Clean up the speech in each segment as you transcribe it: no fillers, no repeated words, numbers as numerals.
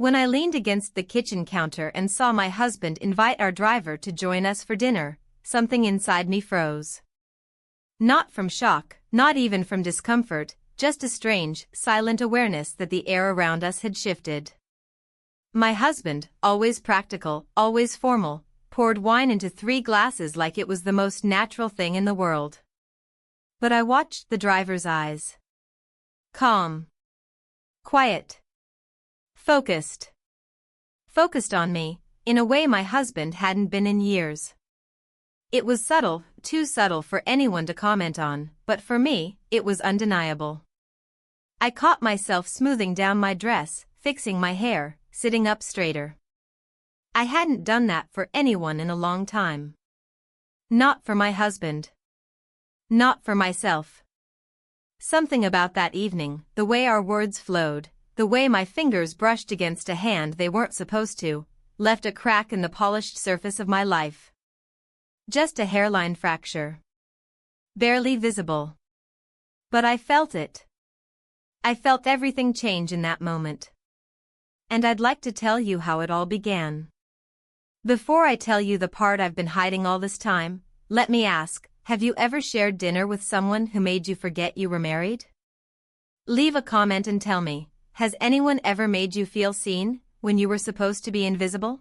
When I leaned against the kitchen counter and saw my husband invite our driver to join us for dinner, something inside me froze. Not from shock, not even from discomfort, just a strange, silent awareness that the air around us had shifted. My husband, always practical, always formal, poured wine into 3 glasses like it was the most natural thing in the world. But I watched the driver's eyes. Calm. Quiet. Focused. Focused on me, in a way my husband hadn't been in years. It was subtle, too subtle for anyone to comment on, but for me, it was undeniable. I caught myself smoothing down my dress, fixing my hair, sitting up straighter. I hadn't done that for anyone in a long time. Not for my husband. Not for myself. Something about that evening, the way our words flowed, the way my fingers brushed against a hand they weren't supposed to, left a crack in the polished surface of my life. Just a hairline fracture. Barely visible. But I felt it. I felt everything change in that moment. And I'd like to tell you how it all began. Before I tell you the part I've been hiding all this time, let me ask, have you ever shared dinner with someone who made you forget you were married? Leave a comment and tell me, has anyone ever made you feel seen, when you were supposed to be invisible?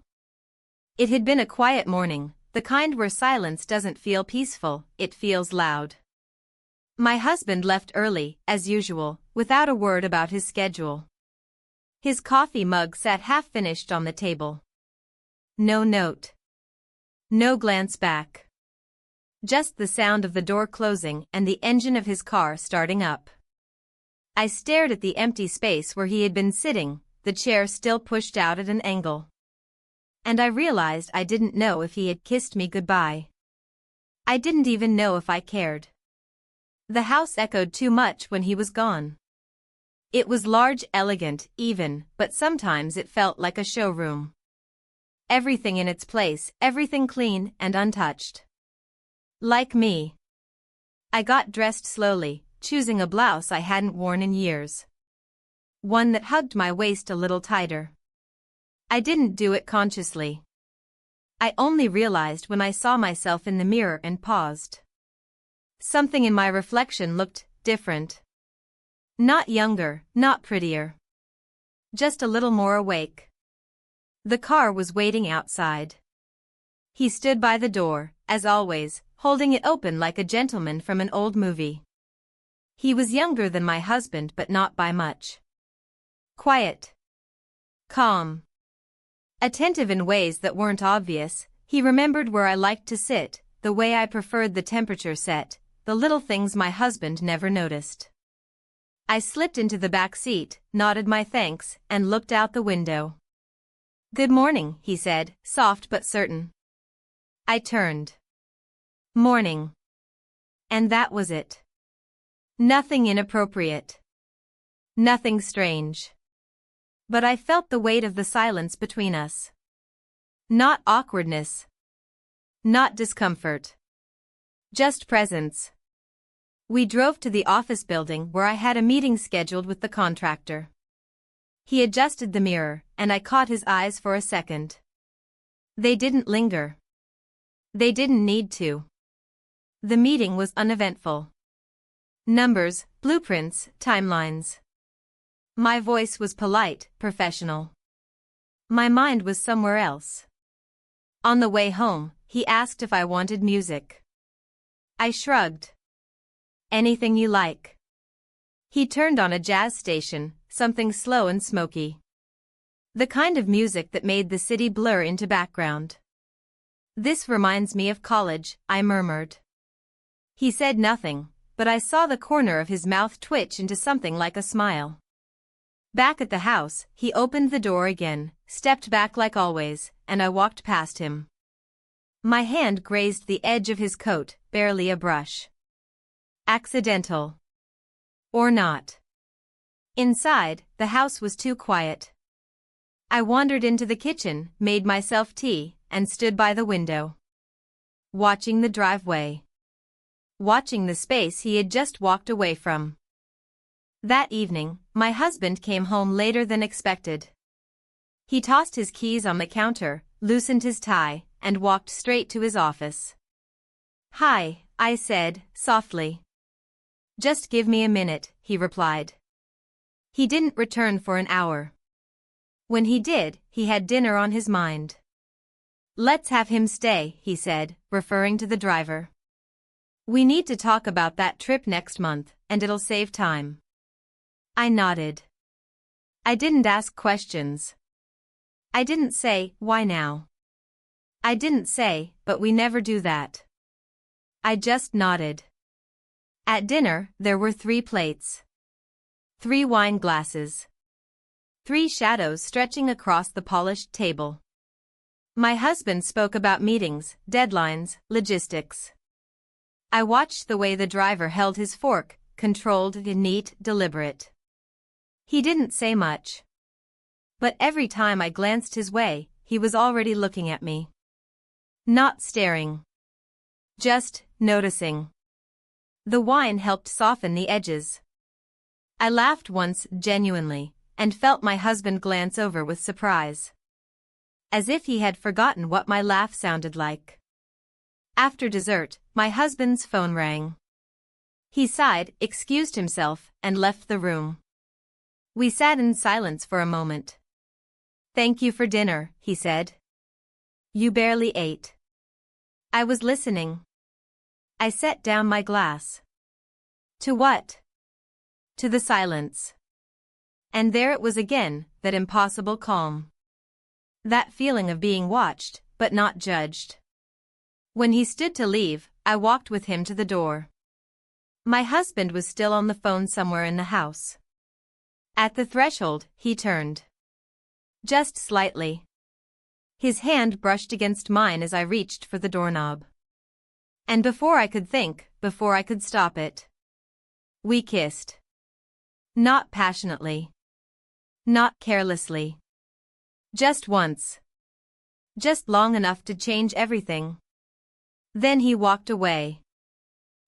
It had been a quiet morning, the kind where silence doesn't feel peaceful, it feels loud. My husband left early, as usual, without a word about his schedule. His coffee mug sat half-finished on the table. No note. No glance back. Just the sound of the door closing and the engine of his car starting up. I stared at the empty space where he had been sitting, the chair still pushed out at an angle. And I realized I didn't know if he had kissed me goodbye. I didn't even know if I cared. The house echoed too much when he was gone. It was large, elegant, even, but sometimes it felt like a showroom. Everything in its place, everything clean and untouched. Like me. I got dressed slowly, choosing a blouse I hadn't worn in years. One that hugged my waist a little tighter. I didn't do it consciously. I only realized when I saw myself in the mirror and paused. Something in my reflection looked different. Not younger, not prettier. Just a little more awake. The car was waiting outside. He stood by the door, as always, holding it open like a gentleman from an old movie. He was younger than my husband but not by much. Quiet. Calm. Attentive in ways that weren't obvious, he remembered where I liked to sit, the way I preferred the temperature set, the little things my husband never noticed. I slipped into the back seat, nodded my thanks, and looked out the window. Good morning, he said, soft but certain. I turned. Morning. And that was it. Nothing inappropriate. Nothing strange. But I felt the weight of the silence between us. Not awkwardness. Not discomfort. Just presence. We drove to the office building where I had a meeting scheduled with the contractor. He adjusted the mirror, and I caught his eyes for a second. They didn't linger. They didn't need to. The meeting was uneventful. Numbers, blueprints, timelines. My voice was polite, professional. My mind was somewhere else. On the way home, he asked if I wanted music. I shrugged. Anything you like. He turned on a jazz station, something slow and smoky. The kind of music that made the city blur into background. This reminds me of college, I murmured. He said nothing, but I saw the corner of his mouth twitch into something like a smile. Back at the house, he opened the door again, stepped back like always, and I walked past him. My hand grazed the edge of his coat, barely a brush. Accidental. Or not. Inside, the house was too quiet. I wandered into the kitchen, made myself tea, and stood by the window. Watching the driveway. Watching the space he had just walked away from. That evening, my husband came home later than expected. He tossed his keys on the counter, loosened his tie, and walked straight to his office. "Hi," I said, softly. "Just give me a minute," he replied. He didn't return for an hour. When he did, he had dinner on his mind. "Let's have him stay," he said, referring to the driver. "We need to talk about that trip next month, and it'll save time." I nodded. I didn't ask questions. I didn't say, "Why now?" I didn't say, "But we never do that." I just nodded. At dinner, there were 3 plates. 3 wine glasses. 3 shadows stretching across the polished table. My husband spoke about meetings, deadlines, logistics. I watched the way the driver held his fork, controlled, neat, deliberate. He didn't say much. But every time I glanced his way, he was already looking at me. Not staring. Just noticing. The wine helped soften the edges. I laughed once, genuinely, and felt my husband glance over with surprise. As if he had forgotten what my laugh sounded like. After dessert, my husband's phone rang. He sighed, excused himself, and left the room. We sat in silence for a moment. "Thank you for dinner," he said. "You barely ate." I was listening. I set down my glass. To what? To the silence. And there it was again, that impossible calm. That feeling of being watched, but not judged. When he stood to leave, I walked with him to the door. My husband was still on the phone somewhere in the house. At the threshold, he turned. Just slightly. His hand brushed against mine as I reached for the doorknob. And before I could think, before I could stop it, we kissed. Not passionately. Not carelessly. Just once. Just long enough to change everything. Then he walked away.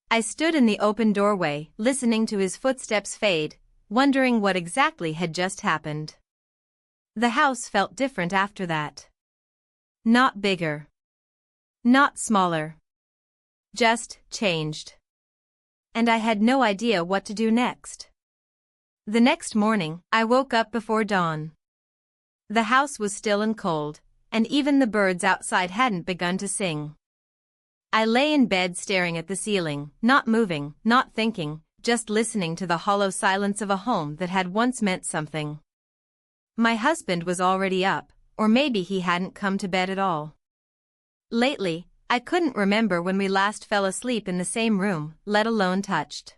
I stood in the open doorway, listening to his footsteps fade, wondering what exactly had just happened. The house felt different after that. Not bigger. Not smaller. Just changed. And I had no idea what to do next. The next morning, I woke up before dawn. The house was still and cold, and even the birds outside hadn't begun to sing. I lay in bed staring at the ceiling, not moving, not thinking, just listening to the hollow silence of a home that had once meant something. My husband was already up, or maybe he hadn't come to bed at all. Lately, I couldn't remember when we last fell asleep in the same room, let alone touched.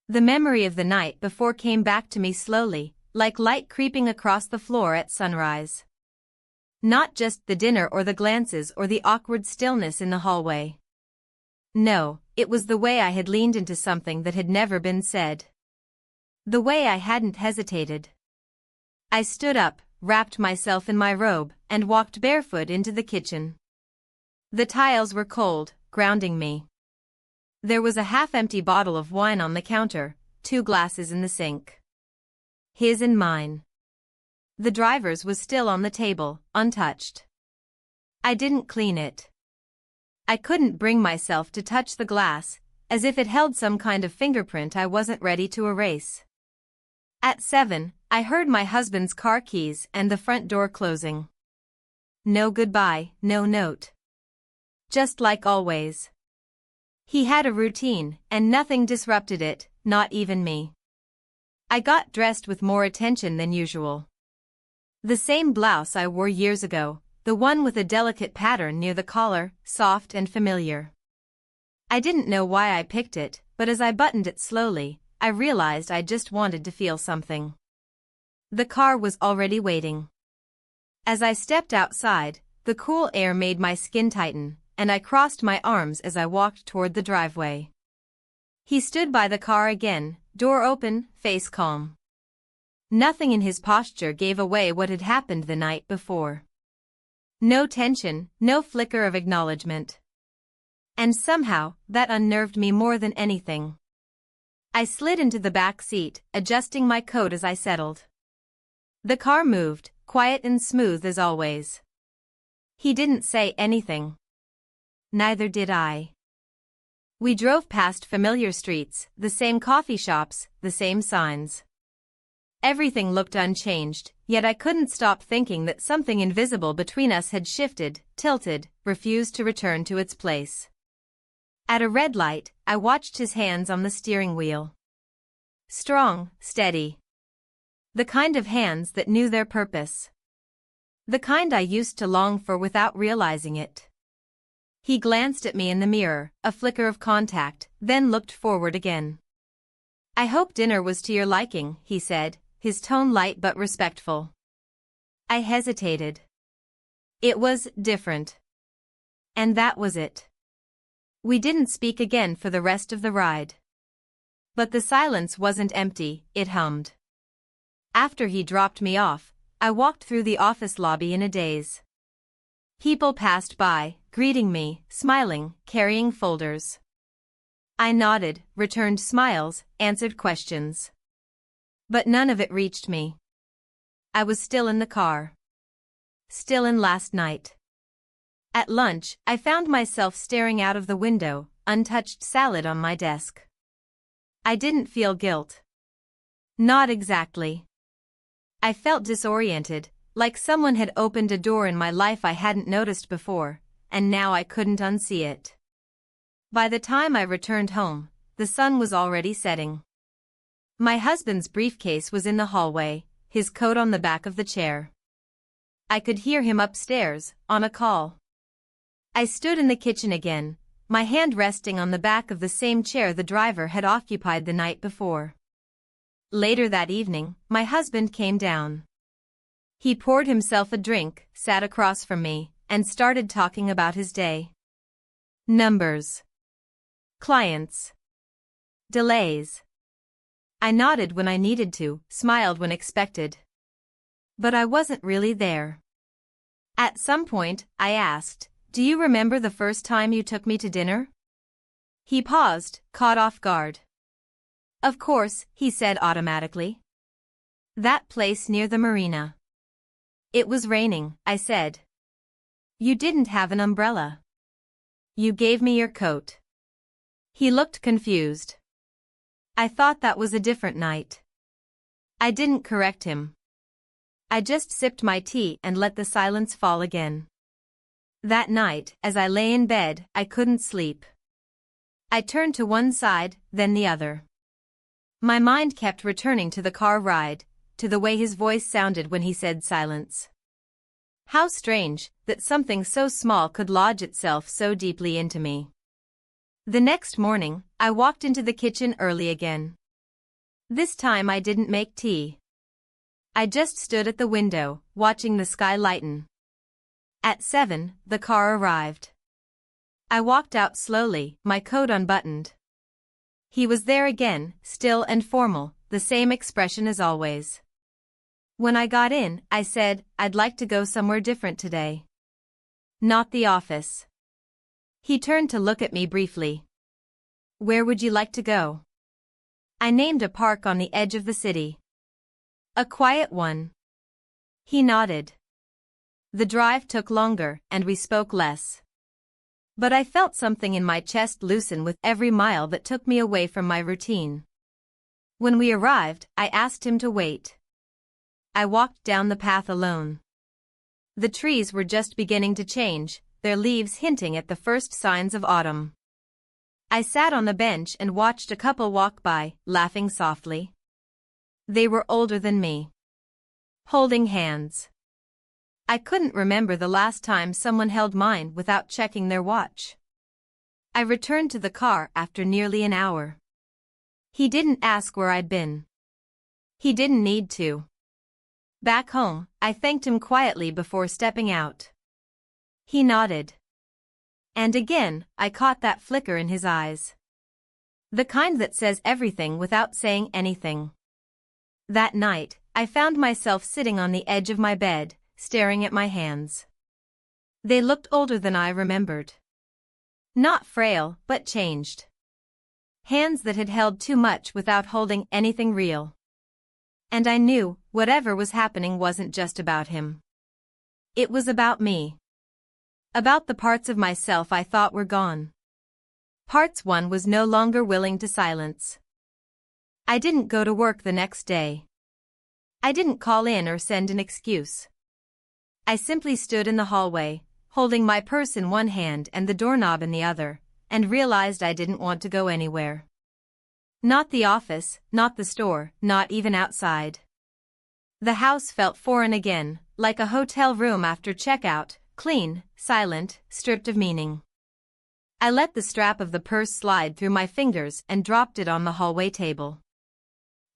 The memory of the night before came back to me slowly, like light creeping across the floor at sunrise. Not just the dinner or the glances or the awkward stillness in the hallway. No, it was the way I had leaned into something that had never been said. The way I hadn't hesitated. I stood up, wrapped myself in my robe, and walked barefoot into the kitchen. The tiles were cold, grounding me. There was a half-empty bottle of wine on the counter, 2 glasses in the sink. His and mine. The driver's was still on the table, untouched. I didn't clean it. I couldn't bring myself to touch the glass, as if it held some kind of fingerprint I wasn't ready to erase. At 7, I heard my husband's car keys and the front door closing. No goodbye, no note. Just like always. He had a routine, and nothing disrupted it, not even me. I got dressed with more attention than usual. The same blouse I wore years ago, the one with a delicate pattern near the collar, soft and familiar. I didn't know why I picked it, but as I buttoned it slowly, I realized I just wanted to feel something. The car was already waiting. As I stepped outside, the cool air made my skin tighten, and I crossed my arms as I walked toward the driveway. He stood by the car again, door open, face calm. Nothing in his posture gave away what had happened the night before. No tension, no flicker of acknowledgement. And somehow, that unnerved me more than anything. I slid into the back seat, adjusting my coat as I settled. The car moved, quiet and smooth as always. He didn't say anything. Neither did I. We drove past familiar streets, the same coffee shops, the same signs. Everything looked unchanged, yet I couldn't stop thinking that something invisible between us had shifted, tilted, refused to return to its place. At a red light, I watched his hands on the steering wheel. Strong, steady. The kind of hands that knew their purpose. The kind I used to long for without realizing it. He glanced at me in the mirror, a flicker of contact, then looked forward again. "I hope dinner was to your liking," he said, his tone light but respectful. I hesitated. It was different. And that was it. We didn't speak again for the rest of the ride. But the silence wasn't empty, it hummed. After he dropped me off, I walked through the office lobby in a daze. People passed by, greeting me, smiling, carrying folders. I nodded, returned smiles, answered questions. But none of it reached me. I was still in the car. Still in last night. At lunch, I found myself staring out of the window, untouched salad on my desk. I didn't feel guilt. Not exactly. I felt disoriented, like someone had opened a door in my life I hadn't noticed before, and now I couldn't unsee it. By the time I returned home, the sun was already setting. My husband's briefcase was in the hallway, his coat on the back of the chair. I could hear him upstairs, on a call. I stood in the kitchen again, my hand resting on the back of the same chair the driver had occupied the night before. Later that evening, my husband came down. He poured himself a drink, sat across from me, and started talking about his day. Numbers. Clients. Delays. I nodded when I needed to, smiled when expected. But I wasn't really there. At some point, I asked, "Do you remember the first time you took me to dinner?" He paused, caught off guard. "Of course," he said automatically. "That place near the marina." "It was raining," I said. "You didn't have an umbrella. You gave me your coat." He looked confused. I thought that was a different night. I didn't correct him. I just sipped my tea and let the silence fall again. That night, as I lay in bed, I couldn't sleep. I turned to one side, then the other. My mind kept returning to the car ride, to the way his voice sounded when he said silence. How strange that something so small could lodge itself so deeply into me. The next morning, I walked into the kitchen early again. This time I didn't make tea. I just stood at the window, watching the sky lighten. At 7, the car arrived. I walked out slowly, my coat unbuttoned. He was there again, still and formal, the same expression as always. When I got in, I said, "I'd like to go somewhere different today." "Not the office." He turned to look at me briefly. "Where would you like to go?" I named a park on the edge of the city. "A quiet one." He nodded. The drive took longer, and we spoke less. But I felt something in my chest loosen with every mile that took me away from my routine. When we arrived, I asked him to wait. I walked down the path alone. The trees were just beginning to change, their leaves hinting at the first signs of autumn. I sat on the bench and watched a couple walk by, laughing softly. They were older than me. Holding hands. I couldn't remember the last time someone held mine without checking their watch. I returned to the car after nearly an hour. He didn't ask where I'd been. He didn't need to. Back home, I thanked him quietly before stepping out. He nodded. And again, I caught that flicker in his eyes. The kind that says everything without saying anything. That night, I found myself sitting on the edge of my bed, staring at my hands. They looked older than I remembered. Not frail, but changed. Hands that had held too much without holding anything real. And I knew, whatever was happening wasn't just about him. It was about me. About the parts of myself I thought were gone. Parts one was no longer willing to silence. I didn't go to work the next day. I didn't call in or send an excuse. I simply stood in the hallway, holding my purse in one hand and the doorknob in the other, and realized I didn't want to go anywhere. Not the office, not the store, not even outside. The house felt foreign again, like a hotel room after checkout, clean, silent, stripped of meaning. I let the strap of the purse slide through my fingers and dropped it on the hallway table.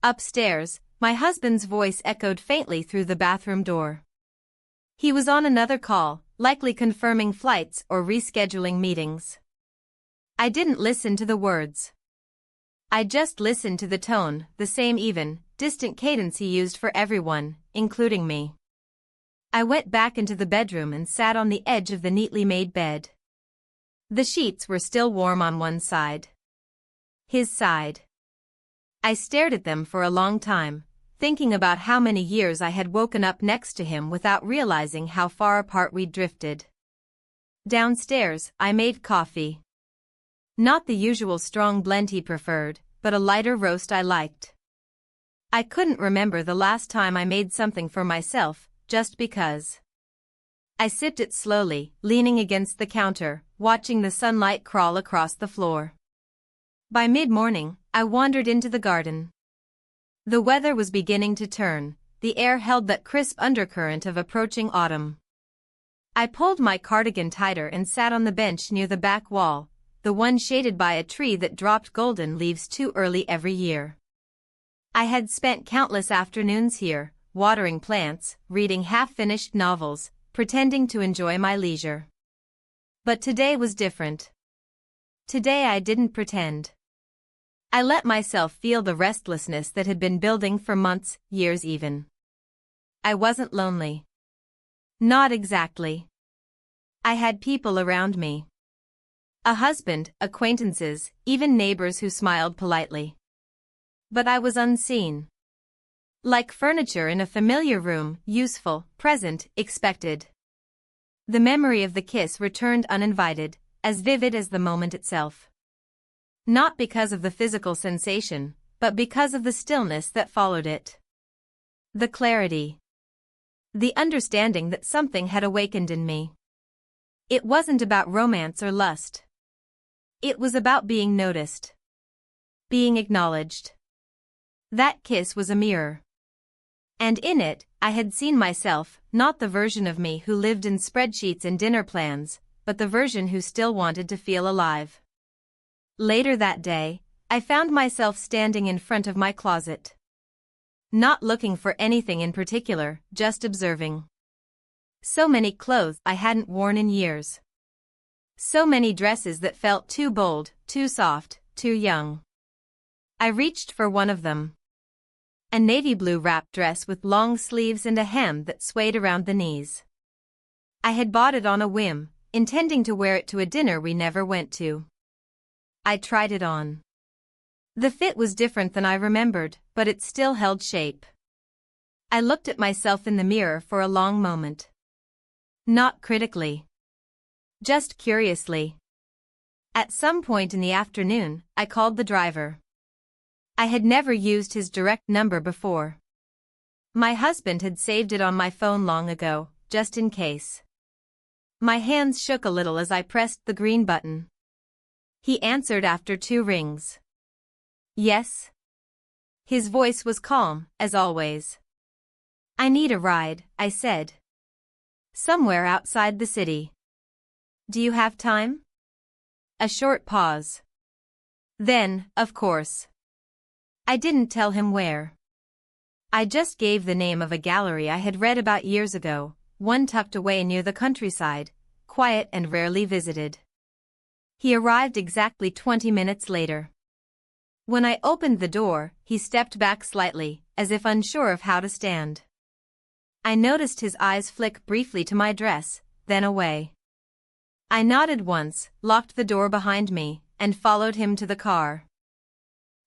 Upstairs, my husband's voice echoed faintly through the bathroom door. He was on another call, likely confirming flights or rescheduling meetings. I didn't listen to the words. I just listened to the tone, the same even, distant cadence he used for everyone, including me. I went back into the bedroom and sat on the edge of the neatly made bed. The sheets were still warm on one side. His side. I stared at them for a long time, thinking about how many years I had woken up next to him without realizing how far apart we'd drifted. Downstairs, I made coffee. Not the usual strong blend he preferred, but a lighter roast I liked. I couldn't remember the last time I made something for myself, just because. I sipped it slowly, leaning against the counter, watching the sunlight crawl across the floor. By mid-morning, I wandered into the garden. The weather was beginning to turn, the air held that crisp undercurrent of approaching autumn. I pulled my cardigan tighter and sat on the bench near the back wall, the one shaded by a tree that dropped golden leaves too early every year. I had spent countless afternoons here, watering plants, reading half-finished novels, pretending to enjoy my leisure. But today was different. Today I didn't pretend. I let myself feel the restlessness that had been building for months, years even. I wasn't lonely. Not exactly. I had people around me. A husband, acquaintances, even neighbors who smiled politely. But I was unseen. Like furniture in a familiar room, useful, present, expected. The memory of the kiss returned uninvited, as vivid as the moment itself. Not because of the physical sensation, but because of the stillness that followed it. The clarity. The understanding that something had awakened in me. It wasn't about romance or lust. It was about being noticed. Being acknowledged. That kiss was a mirror. And in it, I had seen myself, not the version of me who lived in spreadsheets and dinner plans, but the version who still wanted to feel alive. Later that day, I found myself standing in front of my closet. Not looking for anything in particular, just observing. So many clothes I hadn't worn in years. So many dresses that felt too bold, too soft, too young. I reached for one of them. A navy blue wrap dress with long sleeves and a hem that swayed around the knees. I had bought it on a whim, intending to wear it to a dinner we never went to. I tried it on. The fit was different than I remembered, but it still held shape. I looked at myself in the mirror for a long moment. Not critically. Just curiously. At some point in the afternoon, I called the driver. I had never used his direct number before. My husband had saved it on my phone long ago, just in case. My hands shook a little as I pressed the green button. He answered after 2 rings. Yes? His voice was calm, as always. I need a ride, I said. Somewhere outside the city. Do you have time? A short pause. Then, of course. I didn't tell him where. I just gave the name of a gallery I had read about years ago, one tucked away near the countryside, quiet and rarely visited. He arrived exactly 20 minutes later. When I opened the door, he stepped back slightly, as if unsure of how to stand. I noticed his eyes flick briefly to my dress, then away. I nodded once, locked the door behind me, and followed him to the car.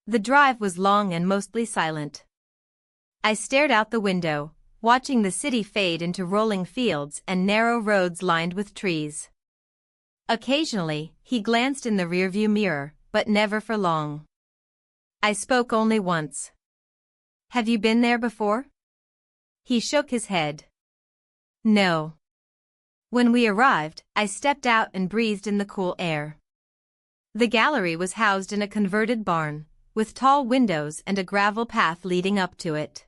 The drive was long and mostly silent. I stared out the window, watching the city fade into rolling fields and narrow roads lined with trees. Occasionally, he glanced in the rearview mirror, but never for long. I spoke only once. "Have you been there before?" He shook his head. "No." When we arrived, I stepped out and breathed in the cool air. The gallery was housed in a converted barn, with tall windows and a gravel path leading up to it.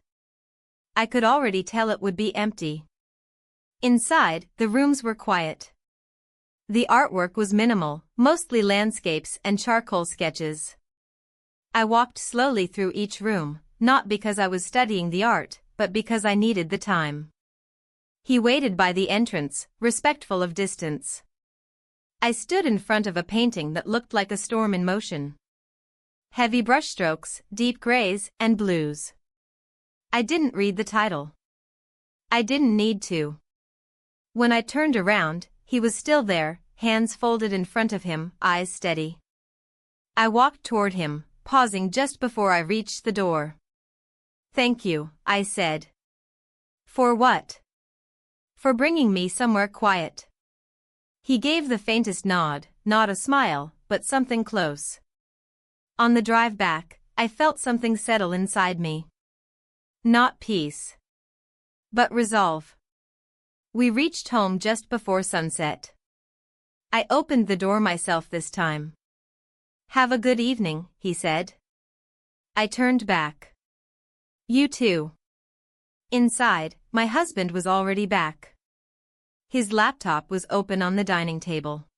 I could already tell it would be empty. Inside, the rooms were quiet. The artwork was minimal, mostly landscapes and charcoal sketches. I walked slowly through each room, not because I was studying the art, but because I needed the time. He waited by the entrance, respectful of distance. I stood in front of a painting that looked like a storm in motion. Heavy brushstrokes, deep grays, and blues. I didn't read the title. I didn't need to. When I turned around, he was still there, hands folded in front of him, eyes steady. I walked toward him, pausing just before I reached the door. "Thank you," I said. "For what?" "For bringing me somewhere quiet." He gave the faintest nod, not a smile, but something close. On the drive back, I felt something settle inside me. Not peace, but resolve. We reached home just before sunset. I opened the door myself this time. "Have a good evening," he said. I turned back. "You too." Inside, my husband was already back. His laptop was open on the dining table.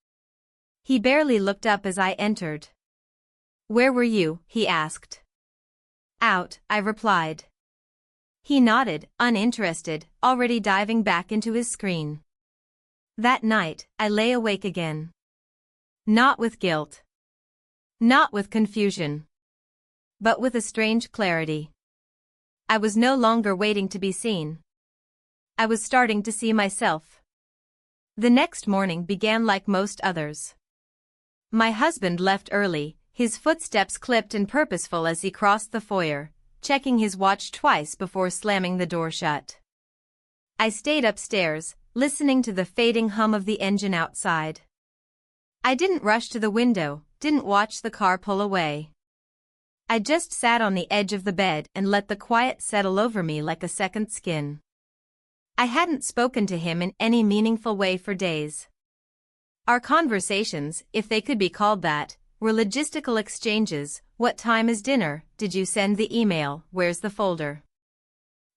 He barely looked up as I entered. "Where were you?" he asked. "Out," I replied. He nodded, uninterested, already diving back into his screen. That night, I lay awake again. Not with guilt. Not with confusion. But with a strange clarity. I was no longer waiting to be seen. I was starting to see myself. The next morning began like most others. My husband left early, his footsteps clipped and purposeful as he crossed the foyer, checking his watch twice before slamming the door shut. I stayed upstairs, listening to the fading hum of the engine outside. I didn't rush to the window, didn't watch the car pull away. I just sat on the edge of the bed and let the quiet settle over me like a second skin. I hadn't spoken to him in any meaningful way for days. Our conversations, if they could be called that, were logistical exchanges. What time is dinner? Did you send the email? Where's the folder?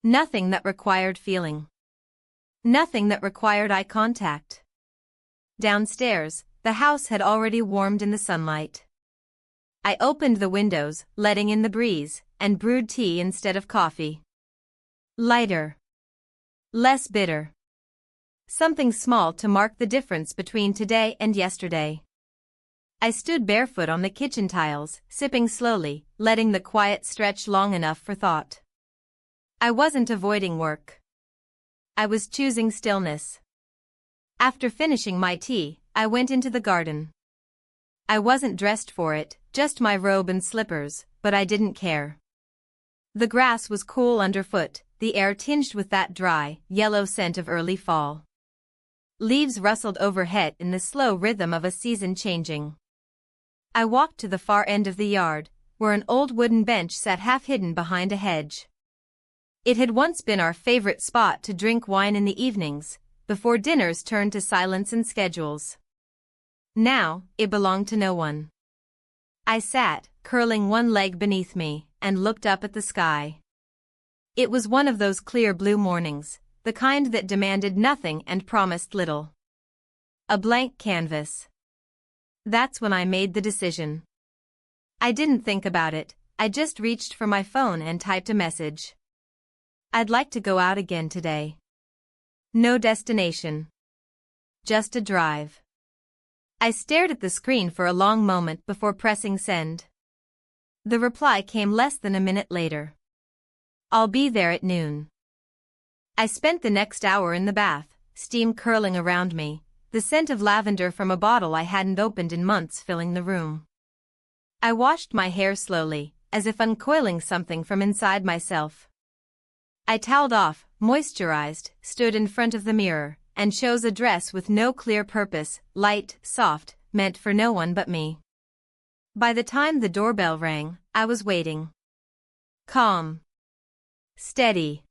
Nothing that required feeling. Nothing that required eye contact. Downstairs, the house had already warmed in the sunlight. I opened the windows, letting in the breeze, and brewed tea instead of coffee. Lighter. Less bitter. Something small to mark the difference between today and yesterday. I stood barefoot on the kitchen tiles, sipping slowly, letting the quiet stretch long enough for thought. I wasn't avoiding work. I was choosing stillness. After finishing my tea, I went into the garden. I wasn't dressed for it, just my robe and slippers, but I didn't care. The grass was cool underfoot, the air tinged with that dry, yellow scent of early fall. Leaves rustled overhead in the slow rhythm of a season changing. I walked to the far end of the yard, where an old wooden bench sat half hidden behind a hedge. It had once been our favorite spot to drink wine in the evenings, before dinners turned to silence and schedules. Now, it belonged to no one. I sat, curling one leg beneath me, and looked up at the sky. It was one of those clear blue mornings, the kind that demanded nothing and promised little. A blank canvas. That's when I made the decision. I didn't think about it, I just reached for my phone and typed a message. I'd like to go out again today. No destination. Just a drive. I stared at the screen for a long moment before pressing send. The reply came less than a minute later. I'll be there at noon. I spent the next hour in the bath, steam curling around me, the scent of lavender from a bottle I hadn't opened in months filling the room. I washed my hair slowly, as if uncoiling something from inside myself. I toweled off, moisturized, stood in front of the mirror, and chose a dress with no clear purpose, light, soft, meant for no one but me. By the time the doorbell rang, I was waiting. Calm. Steady.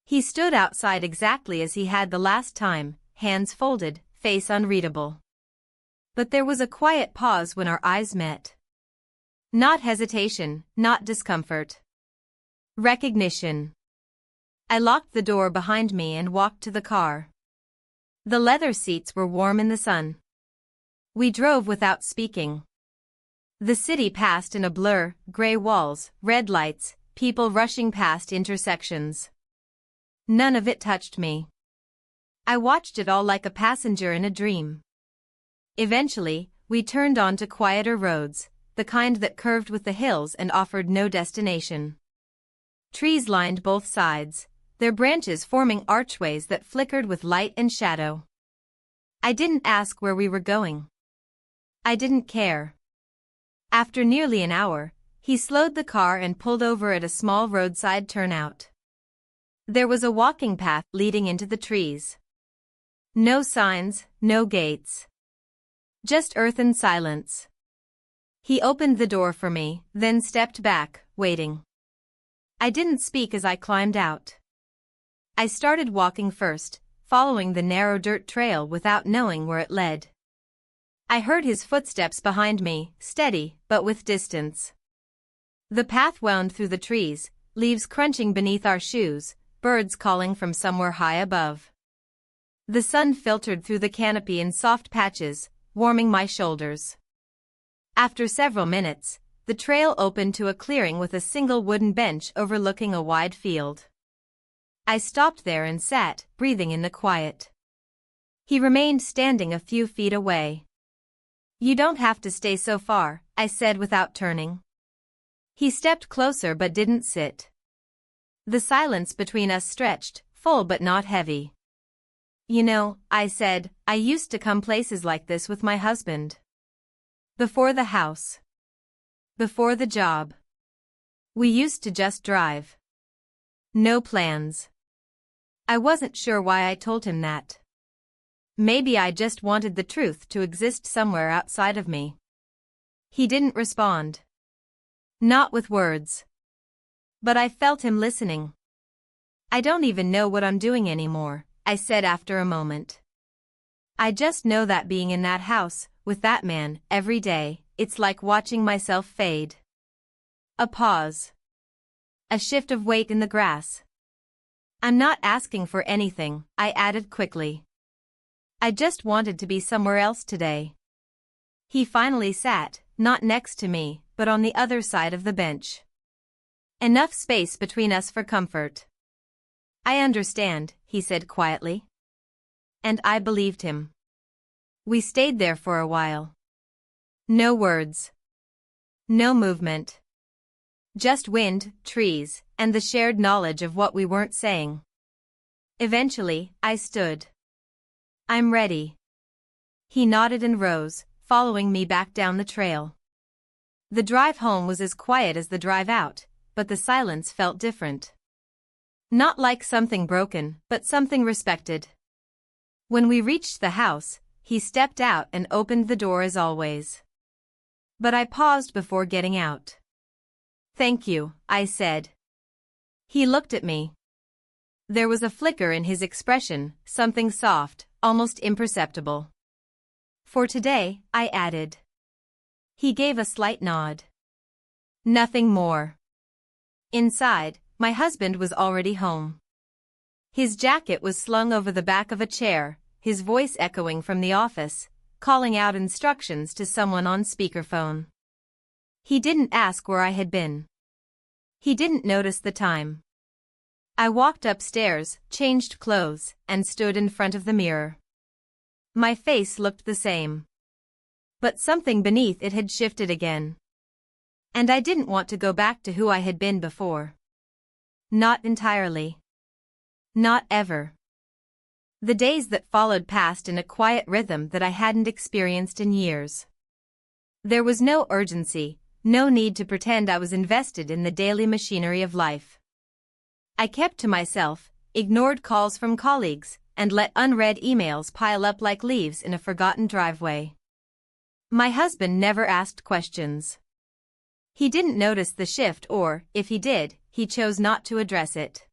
He stood outside exactly as he had the last time, hands folded, face unreadable. But there was a quiet pause when our eyes met. Not hesitation, not discomfort. Recognition. I locked the door behind me and walked to the car. The leather seats were warm in the sun. We drove without speaking. The city passed in a blur, gray walls, red lights, people rushing past intersections. None of it touched me. I watched it all like a passenger in a dream. Eventually, we turned onto quieter roads, the kind that curved with the hills and offered no destination. Trees lined both sides, their branches forming archways that flickered with light and shadow. I didn't ask where we were going. I didn't care. After nearly an hour, he slowed the car and pulled over at a small roadside turnout. There was a walking path leading into the trees. No signs, no gates. Just earth and silence. He opened the door for me, then stepped back, waiting. I didn't speak as I climbed out. I started walking first, following the narrow dirt trail without knowing where it led. I heard his footsteps behind me, steady, but with distance. The path wound through the trees, leaves crunching beneath our shoes, birds calling from somewhere high above. The sun filtered through the canopy in soft patches, warming my shoulders. After several minutes, the trail opened to a clearing with a single wooden bench overlooking a wide field. I stopped there and sat, breathing in the quiet. He remained standing a few feet away. "You don't have to stay so far," I said without turning. He stepped closer but didn't sit. The silence between us stretched, full but not heavy. "You know," I said, "I used to come places like this with my husband. Before the house. Before the job. We used to just drive. No plans." I wasn't sure why I told him that. Maybe I just wanted the truth to exist somewhere outside of me. He didn't respond. Not with words. But I felt him listening. "I don't even know what I'm doing anymore," I said after a moment. "I just know that being in that house, with that man, every day, it's like watching myself fade." A pause. A shift of weight in the grass. "I'm not asking for anything," I added quickly. "I just wanted to be somewhere else today." He finally sat, not next to me, but on the other side of the bench. Enough space between us for comfort. "I understand," he said quietly. And I believed him. We stayed there for a while. No words. No movement. Just wind, trees, and the shared knowledge of what we weren't saying. Eventually, I stood. "I'm ready." He nodded and rose, following me back down the trail. The drive home was as quiet as the drive out, but the silence felt different. Not like something broken, but something respected. When we reached the house, he stepped out and opened the door as always. But I paused before getting out. "Thank you," I said. He looked at me. There was a flicker in his expression, something soft, almost imperceptible. "For today," I added. He gave a slight nod. Nothing more. Inside, my husband was already home. His jacket was slung over the back of a chair, his voice echoing from the office, calling out instructions to someone on speakerphone. He didn't ask where I had been. He didn't notice the time. I walked upstairs, changed clothes, and stood in front of the mirror. My face looked the same. But something beneath it had shifted again. And I didn't want to go back to who I had been before. Not entirely. Not ever. The days that followed passed in a quiet rhythm that I hadn't experienced in years. There was no urgency, no need to pretend I was invested in the daily machinery of life. I kept to myself, ignored calls from colleagues, and let unread emails pile up like leaves in a forgotten driveway. My husband never asked questions. He didn't notice the shift, or, if he did, he chose not to address it.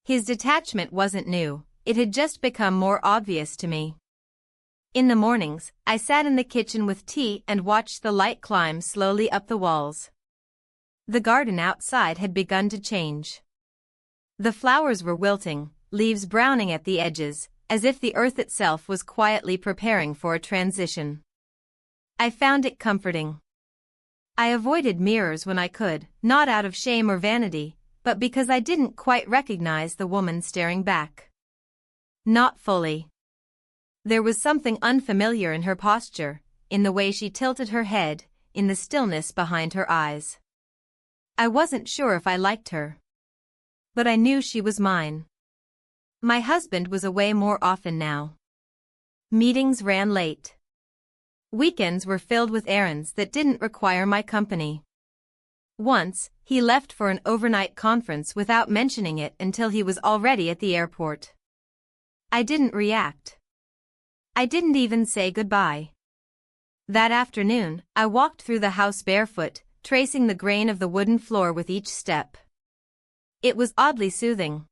His detachment wasn't new, it had just become more obvious to me. In the mornings, I sat in the kitchen with tea and watched the light climb slowly up the walls. The garden outside had begun to change. The flowers were wilting, leaves browning at the edges, as if the earth itself was quietly preparing for a transition. I found it comforting. I avoided mirrors when I could, not out of shame or vanity, but because I didn't quite recognize the woman staring back. Not fully. There was something unfamiliar in her posture, in the way she tilted her head, in the stillness behind her eyes. I wasn't sure if I liked her. But I knew she was mine. My husband was away more often now. Meetings ran late. Weekends were filled with errands that didn't require my company. Once, he left for an overnight conference without mentioning it until he was already at the airport. I didn't react. I didn't even say goodbye. That afternoon, I walked through the house barefoot, tracing the grain of the wooden floor with each step. It was oddly soothing.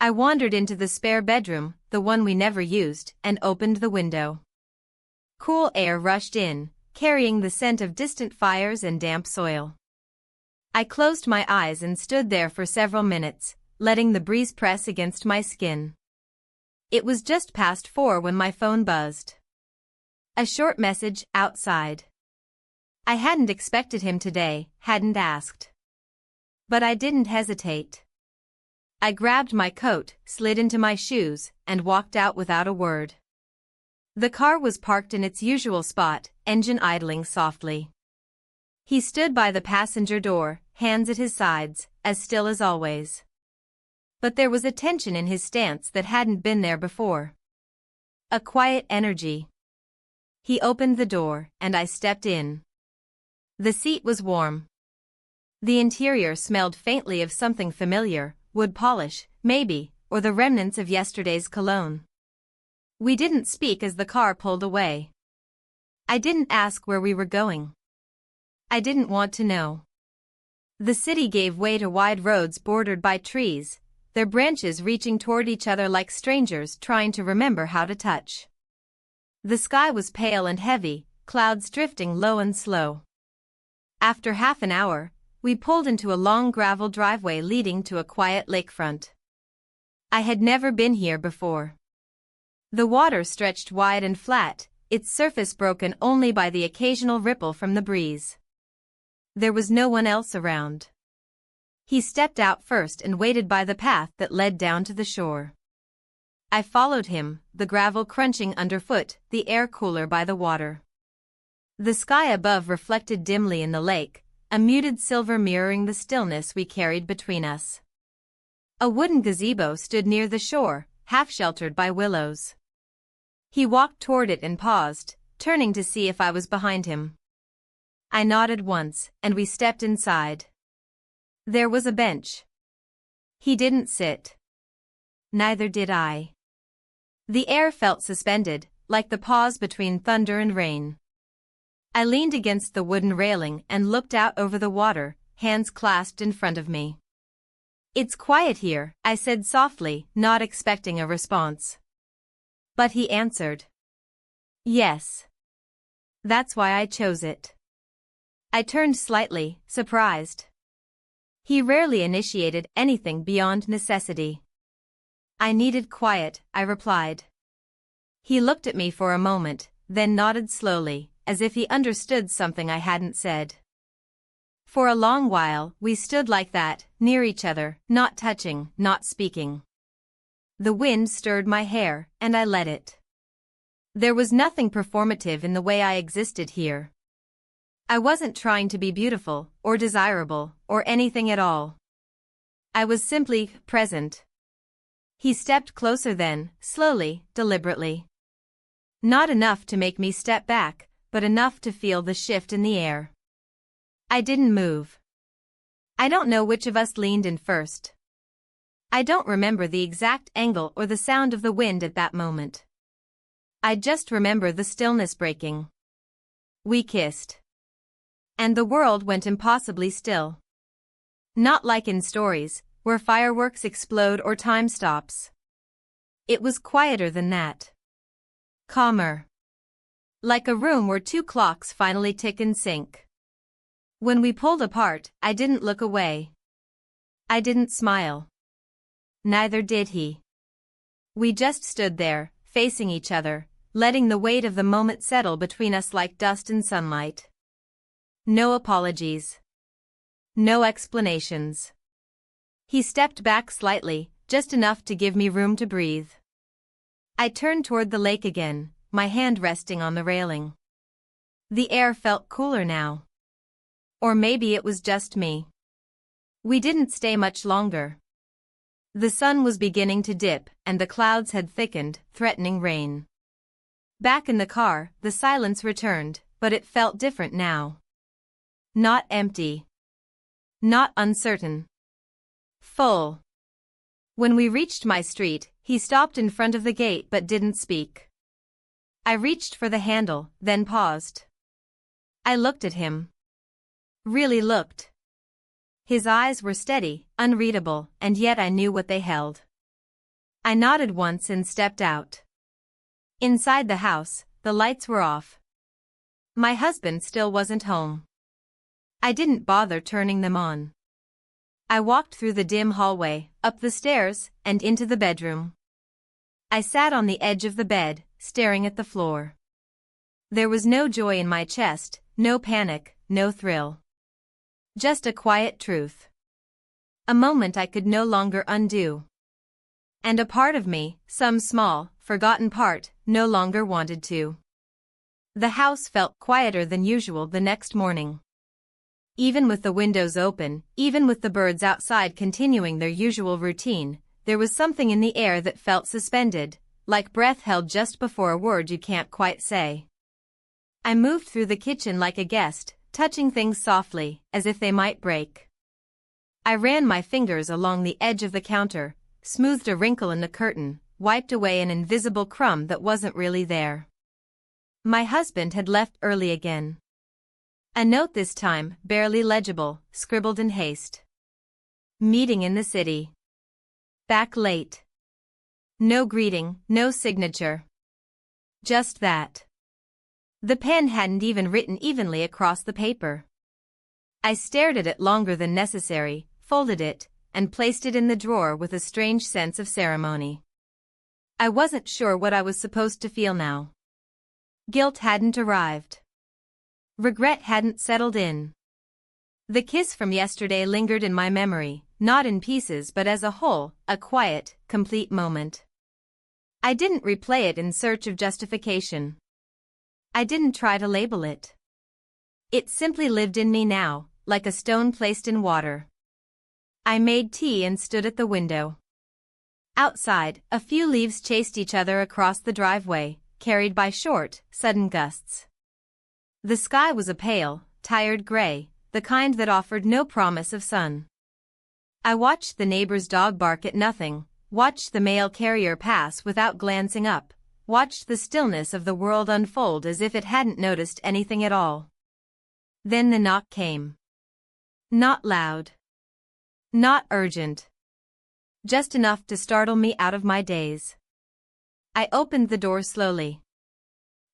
I wandered into the spare bedroom, the one we never used, and opened the window. Cool air rushed in, carrying the scent of distant fires and damp soil. I closed my eyes and stood there for several minutes, letting the breeze press against my skin. It was just past 4 when my phone buzzed. A short message, outside. I hadn't expected him today, hadn't asked. But I didn't hesitate. I grabbed my coat, slid into my shoes, and walked out without a word. The car was parked in its usual spot, engine idling softly. He stood by the passenger door, hands at his sides, as still as always. But there was a tension in his stance that hadn't been there before. A quiet energy. He opened the door, and I stepped in. The seat was warm. The interior smelled faintly of something familiar, wood polish, maybe, or the remnants of yesterday's cologne. We didn't speak as the car pulled away. I didn't ask where we were going. I didn't want to know. The city gave way to wide roads bordered by trees, their branches reaching toward each other like strangers trying to remember how to touch. The sky was pale and heavy, clouds drifting low and slow. After half an hour, we pulled into a long gravel driveway leading to a quiet lakefront. I had never been here before. The water stretched wide and flat, its surface broken only by the occasional ripple from the breeze. There was no one else around. He stepped out first and waited by the path that led down to the shore. I followed him, the gravel crunching underfoot, the air cooler by the water. The sky above reflected dimly in the lake, a muted silver mirroring the stillness we carried between us. A wooden gazebo stood near the shore, half-sheltered by willows. He walked toward it and paused, turning to see if I was behind him. I nodded once, and we stepped inside. There was a bench. He didn't sit. Neither did I. The air felt suspended, like the pause between thunder and rain. I leaned against the wooden railing and looked out over the water, hands clasped in front of me. "It's quiet here," I said softly, not expecting a response. But he answered. "Yes. That's why I chose it." I turned slightly, surprised. He rarely initiated anything beyond necessity. "I needed quiet," I replied. He looked at me for a moment, then nodded slowly, as if he understood something I hadn't said. For a long while, we stood like that, near each other, not touching, not speaking. The wind stirred my hair, and I let it. There was nothing performative in the way I existed here. I wasn't trying to be beautiful, or desirable, or anything at all. I was simply present. He stepped closer then, slowly, deliberately. Not enough to make me step back, but enough to feel the shift in the air. I didn't move. I don't know which of us leaned in first. I don't remember the exact angle or the sound of the wind at that moment. I just remember the stillness breaking. We kissed. And the world went impossibly still. Not like in stories, where fireworks explode or time stops. It was quieter than that. Calmer. Like a room where two clocks finally tick in sync. When we pulled apart, I didn't look away. I didn't smile. Neither did he. We just stood there, facing each other, letting the weight of the moment settle between us like dust in sunlight. No apologies. No explanations. He stepped back slightly, just enough to give me room to breathe. I turned toward the lake again, my hand resting on the railing. The air felt cooler now. Or maybe it was just me. We didn't stay much longer. The sun was beginning to dip, and the clouds had thickened, threatening rain. Back in the car, the silence returned, but it felt different now. Not empty. Not uncertain. Full. When we reached my street, he stopped in front of the gate but didn't speak. I reached for the handle, then paused. I looked at him. Really looked. His eyes were steady, unreadable, and yet I knew what they held. I nodded once and stepped out. Inside the house, the lights were off. My husband still wasn't home. I didn't bother turning them on. I walked through the dim hallway, up the stairs, and into the bedroom. I sat on the edge of the bed, staring at the floor. There was no joy in my chest, no panic, no thrill. Just a quiet truth. A moment I could no longer undo. And a part of me, some small, forgotten part, no longer wanted to. The house felt quieter than usual the next morning. Even with the windows open, even with the birds outside continuing their usual routine, there was something in the air that felt suspended, like breath held just before a word you can't quite say. I moved through the kitchen like a guest, touching things softly, as if they might break. I ran my fingers along the edge of the counter, smoothed a wrinkle in the curtain, wiped away an invisible crumb that wasn't really there. My husband had left early again. A note this time, barely legible, scribbled in haste. Meeting in the city. Back late. No greeting, no signature. Just that. The pen hadn't even written evenly across the paper. I stared at it longer than necessary, folded it, and placed it in the drawer with a strange sense of ceremony. I wasn't sure what I was supposed to feel now. Guilt hadn't arrived. Regret hadn't settled in. The kiss from yesterday lingered in my memory, not in pieces but as a whole, a quiet, complete moment. I didn't replay it in search of justification. I didn't try to label it. It simply lived in me now, like a stone placed in water. I made tea and stood at the window. Outside, a few leaves chased each other across the driveway, carried by short, sudden gusts. The sky was a pale, tired gray, the kind that offered no promise of sun. I watched the neighbor's dog bark at nothing, watched the mail carrier pass without glancing up, watched the stillness of the world unfold as if it hadn't noticed anything at all. Then the knock came. Not loud. Not urgent. Just enough to startle me out of my daze. I opened the door slowly.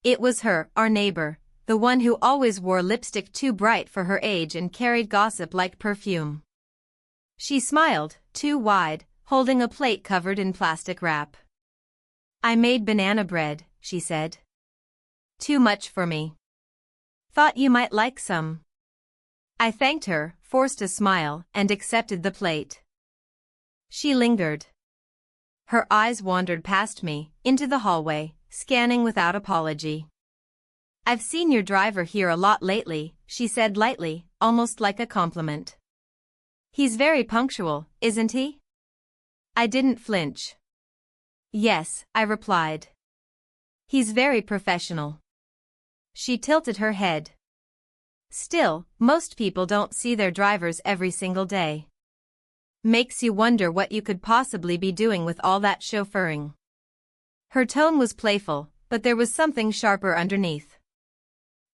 It was her, our neighbor, the one who always wore lipstick too bright for her age and carried gossip like perfume. She smiled, too wide, holding a plate covered in plastic wrap. I made banana bread, she said. Too much for me. Thought you might like some. I thanked her, forced a smile, and accepted the plate. She lingered. Her eyes wandered past me, into the hallway, scanning without apology. I've seen your driver here a lot lately, she said lightly, almost like a compliment. He's very punctual, isn't he? I didn't flinch. Yes, I replied. He's very professional. She tilted her head. Still, most people don't see their drivers every single day. Makes you wonder what you could possibly be doing with all that chauffeuring. Her tone was playful, but there was something sharper underneath.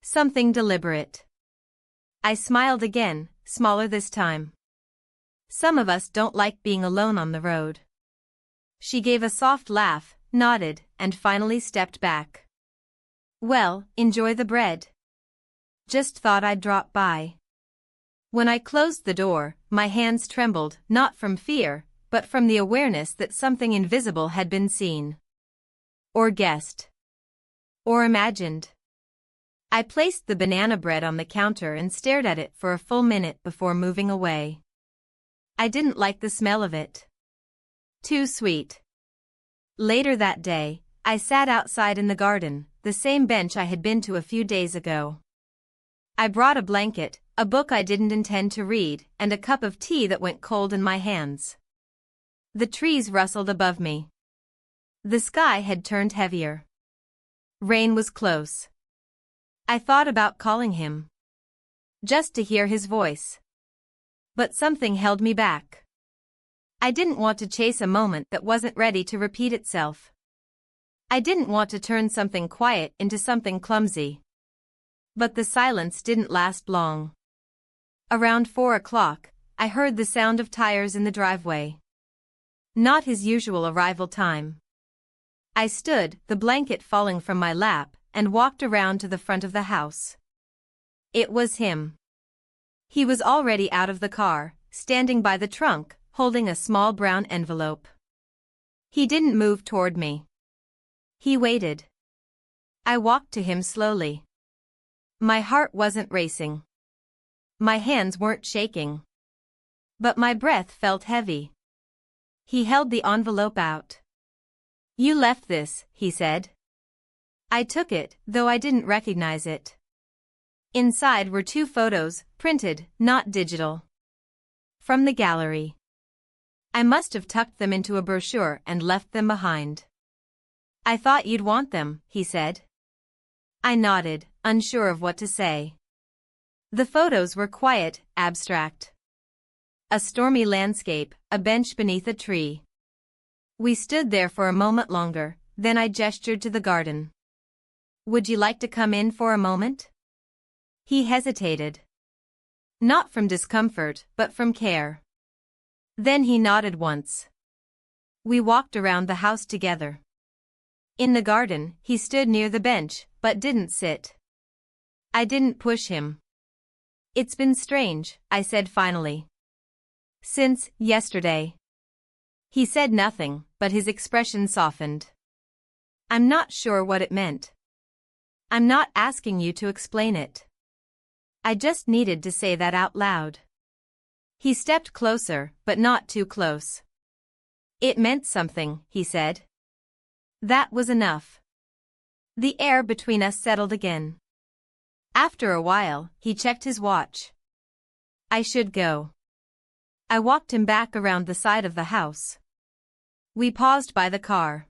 Something deliberate. I smiled again, smaller this time. Some of us don't like being alone on the road. She gave a soft laugh, nodded, and finally stepped back. Well, enjoy the bread. Just thought I'd drop by. When I closed the door, my hands trembled, not from fear, but from the awareness that something invisible had been seen. Or guessed. Or imagined. I placed the banana bread on the counter and stared at it for a full minute before moving away. I didn't like the smell of it. Too sweet. Later that day, I sat outside in the garden, the same bench I had been to a few days ago. I brought a blanket, a book I didn't intend to read, and a cup of tea that went cold in my hands. The trees rustled above me. The sky had turned heavier. Rain was close. I thought about calling him. Just to hear his voice. But something held me back. I didn't want to chase a moment that wasn't ready to repeat itself. I didn't want to turn something quiet into something clumsy. But the silence didn't last long. Around 4 o'clock, I heard the sound of tires in the driveway. Not his usual arrival time. I stood, the blanket falling from my lap, and walked around to the front of the house. It was him. He was already out of the car, standing by the trunk, holding a small brown envelope. He didn't move toward me. He waited. I walked to him slowly. My heart wasn't racing. My hands weren't shaking. But my breath felt heavy. He held the envelope out. "You left this," he said. I took it, though I didn't recognize it. Inside were 2 photos, printed, not digital. From the gallery. I must have tucked them into a brochure and left them behind. "I thought you'd want them," he said. I nodded, unsure of what to say. The photos were quiet, abstract. A stormy landscape, a bench beneath a tree. We stood there for a moment longer, then I gestured to the garden. "Would you like to come in for a moment?" He hesitated. Not from discomfort, but from care. Then he nodded once. We walked around the house together. In the garden, he stood near the bench, but didn't sit. I didn't push him. "It's been strange," I said finally. "Since yesterday." He said nothing, but his expression softened. I'm not sure what it meant. I'm not asking you to explain it. I just needed to say that out loud. He stepped closer, but not too close. "It meant something," he said. That was enough. The air between us settled again. After a while, he checked his watch. I should go. I walked him back around the side of the house. We paused by the car.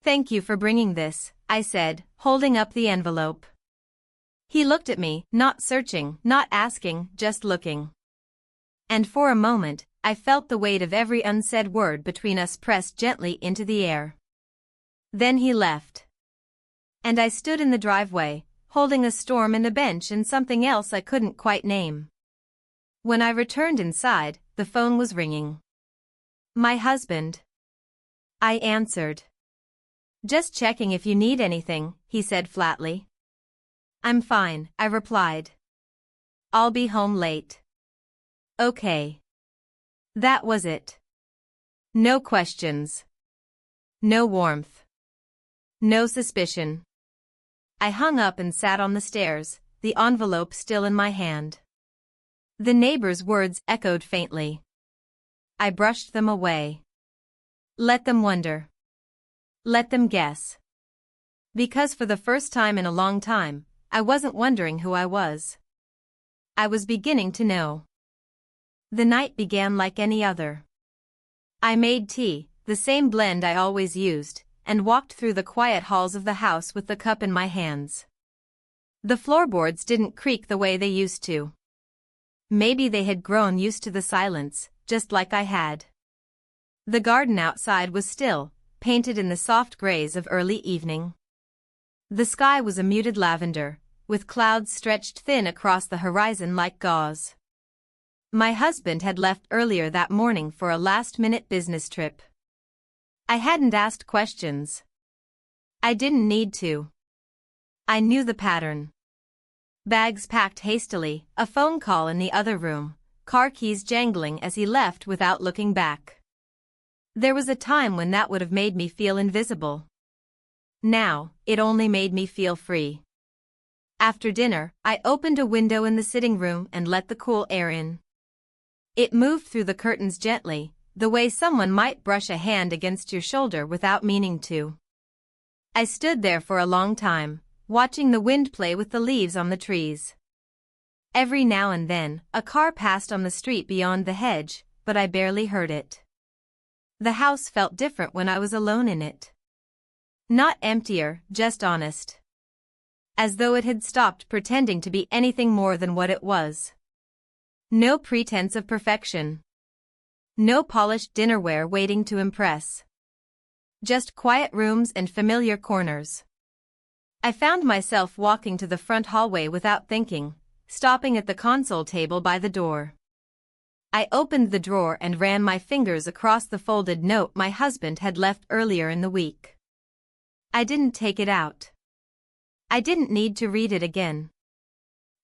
"Thank you for bringing this," I said, holding up the envelope. He looked at me, not searching, not asking, just looking. And for a moment, I felt the weight of every unsaid word between us pressed gently into the air. Then he left. And I stood in the driveway, holding a storm and a bench and something else I couldn't quite name. When I returned inside, the phone was ringing. "My husband." I answered. "Just checking if you need anything," he said flatly. "I'm fine," I replied. "I'll be home late." Okay. That was it. No questions. No warmth. No suspicion. I hung up and sat on the stairs, the envelope still in my hand. The neighbor's words echoed faintly. I brushed them away. Let them wonder. Let them guess. Because for the first time in a long time, I wasn't wondering who I was. I was beginning to know. The night began like any other. I made tea, the same blend I always used, and walked through the quiet halls of the house with the cup in my hands. The floorboards didn't creak the way they used to. Maybe they had grown used to the silence, just like I had. The garden outside was still, painted in the soft grays of early evening. The sky was a muted lavender, with clouds stretched thin across the horizon like gauze. My husband had left earlier that morning for a last-minute business trip. I hadn't asked questions. I didn't need to. I knew the pattern. Bags packed hastily, a phone call in the other room, car keys jangling as he left without looking back. There was a time when that would have made me feel invisible. Now, it only made me feel free. After dinner, I opened a window in the sitting room and let the cool air in. It moved through the curtains gently, the way someone might brush a hand against your shoulder without meaning to. I stood there for a long time, watching the wind play with the leaves on the trees. Every now and then, a car passed on the street beyond the hedge, but I barely heard it. The house felt different when I was alone in it. Not emptier, just honest. As though it had stopped pretending to be anything more than what it was. No pretense of perfection. No polished dinnerware waiting to impress. Just quiet rooms and familiar corners. I found myself walking to the front hallway without thinking, stopping at the console table by the door. I opened the drawer and ran my fingers across the folded note my husband had left earlier in the week. I didn't take it out. I didn't need to read it again.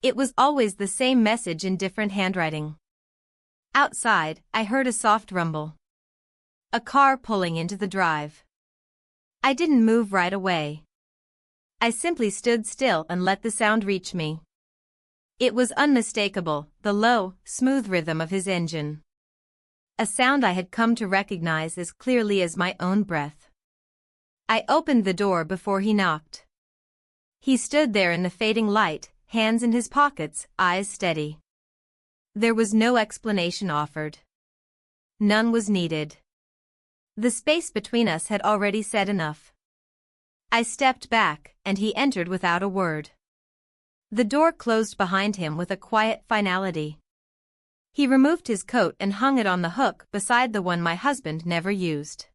It was always the same message in different handwriting. Outside, I heard a soft rumble. A car pulling into the drive. I didn't move right away. I simply stood still and let the sound reach me. It was unmistakable, the low, smooth rhythm of his engine. A sound I had come to recognize as clearly as my own breath. I opened the door before he knocked. He stood there in the fading light, hands in his pockets, eyes steady. There was no explanation offered. None was needed. The space between us had already said enough. I stepped back, and he entered without a word. The door closed behind him with a quiet finality. He removed his coat and hung it on the hook beside the one my husband never used.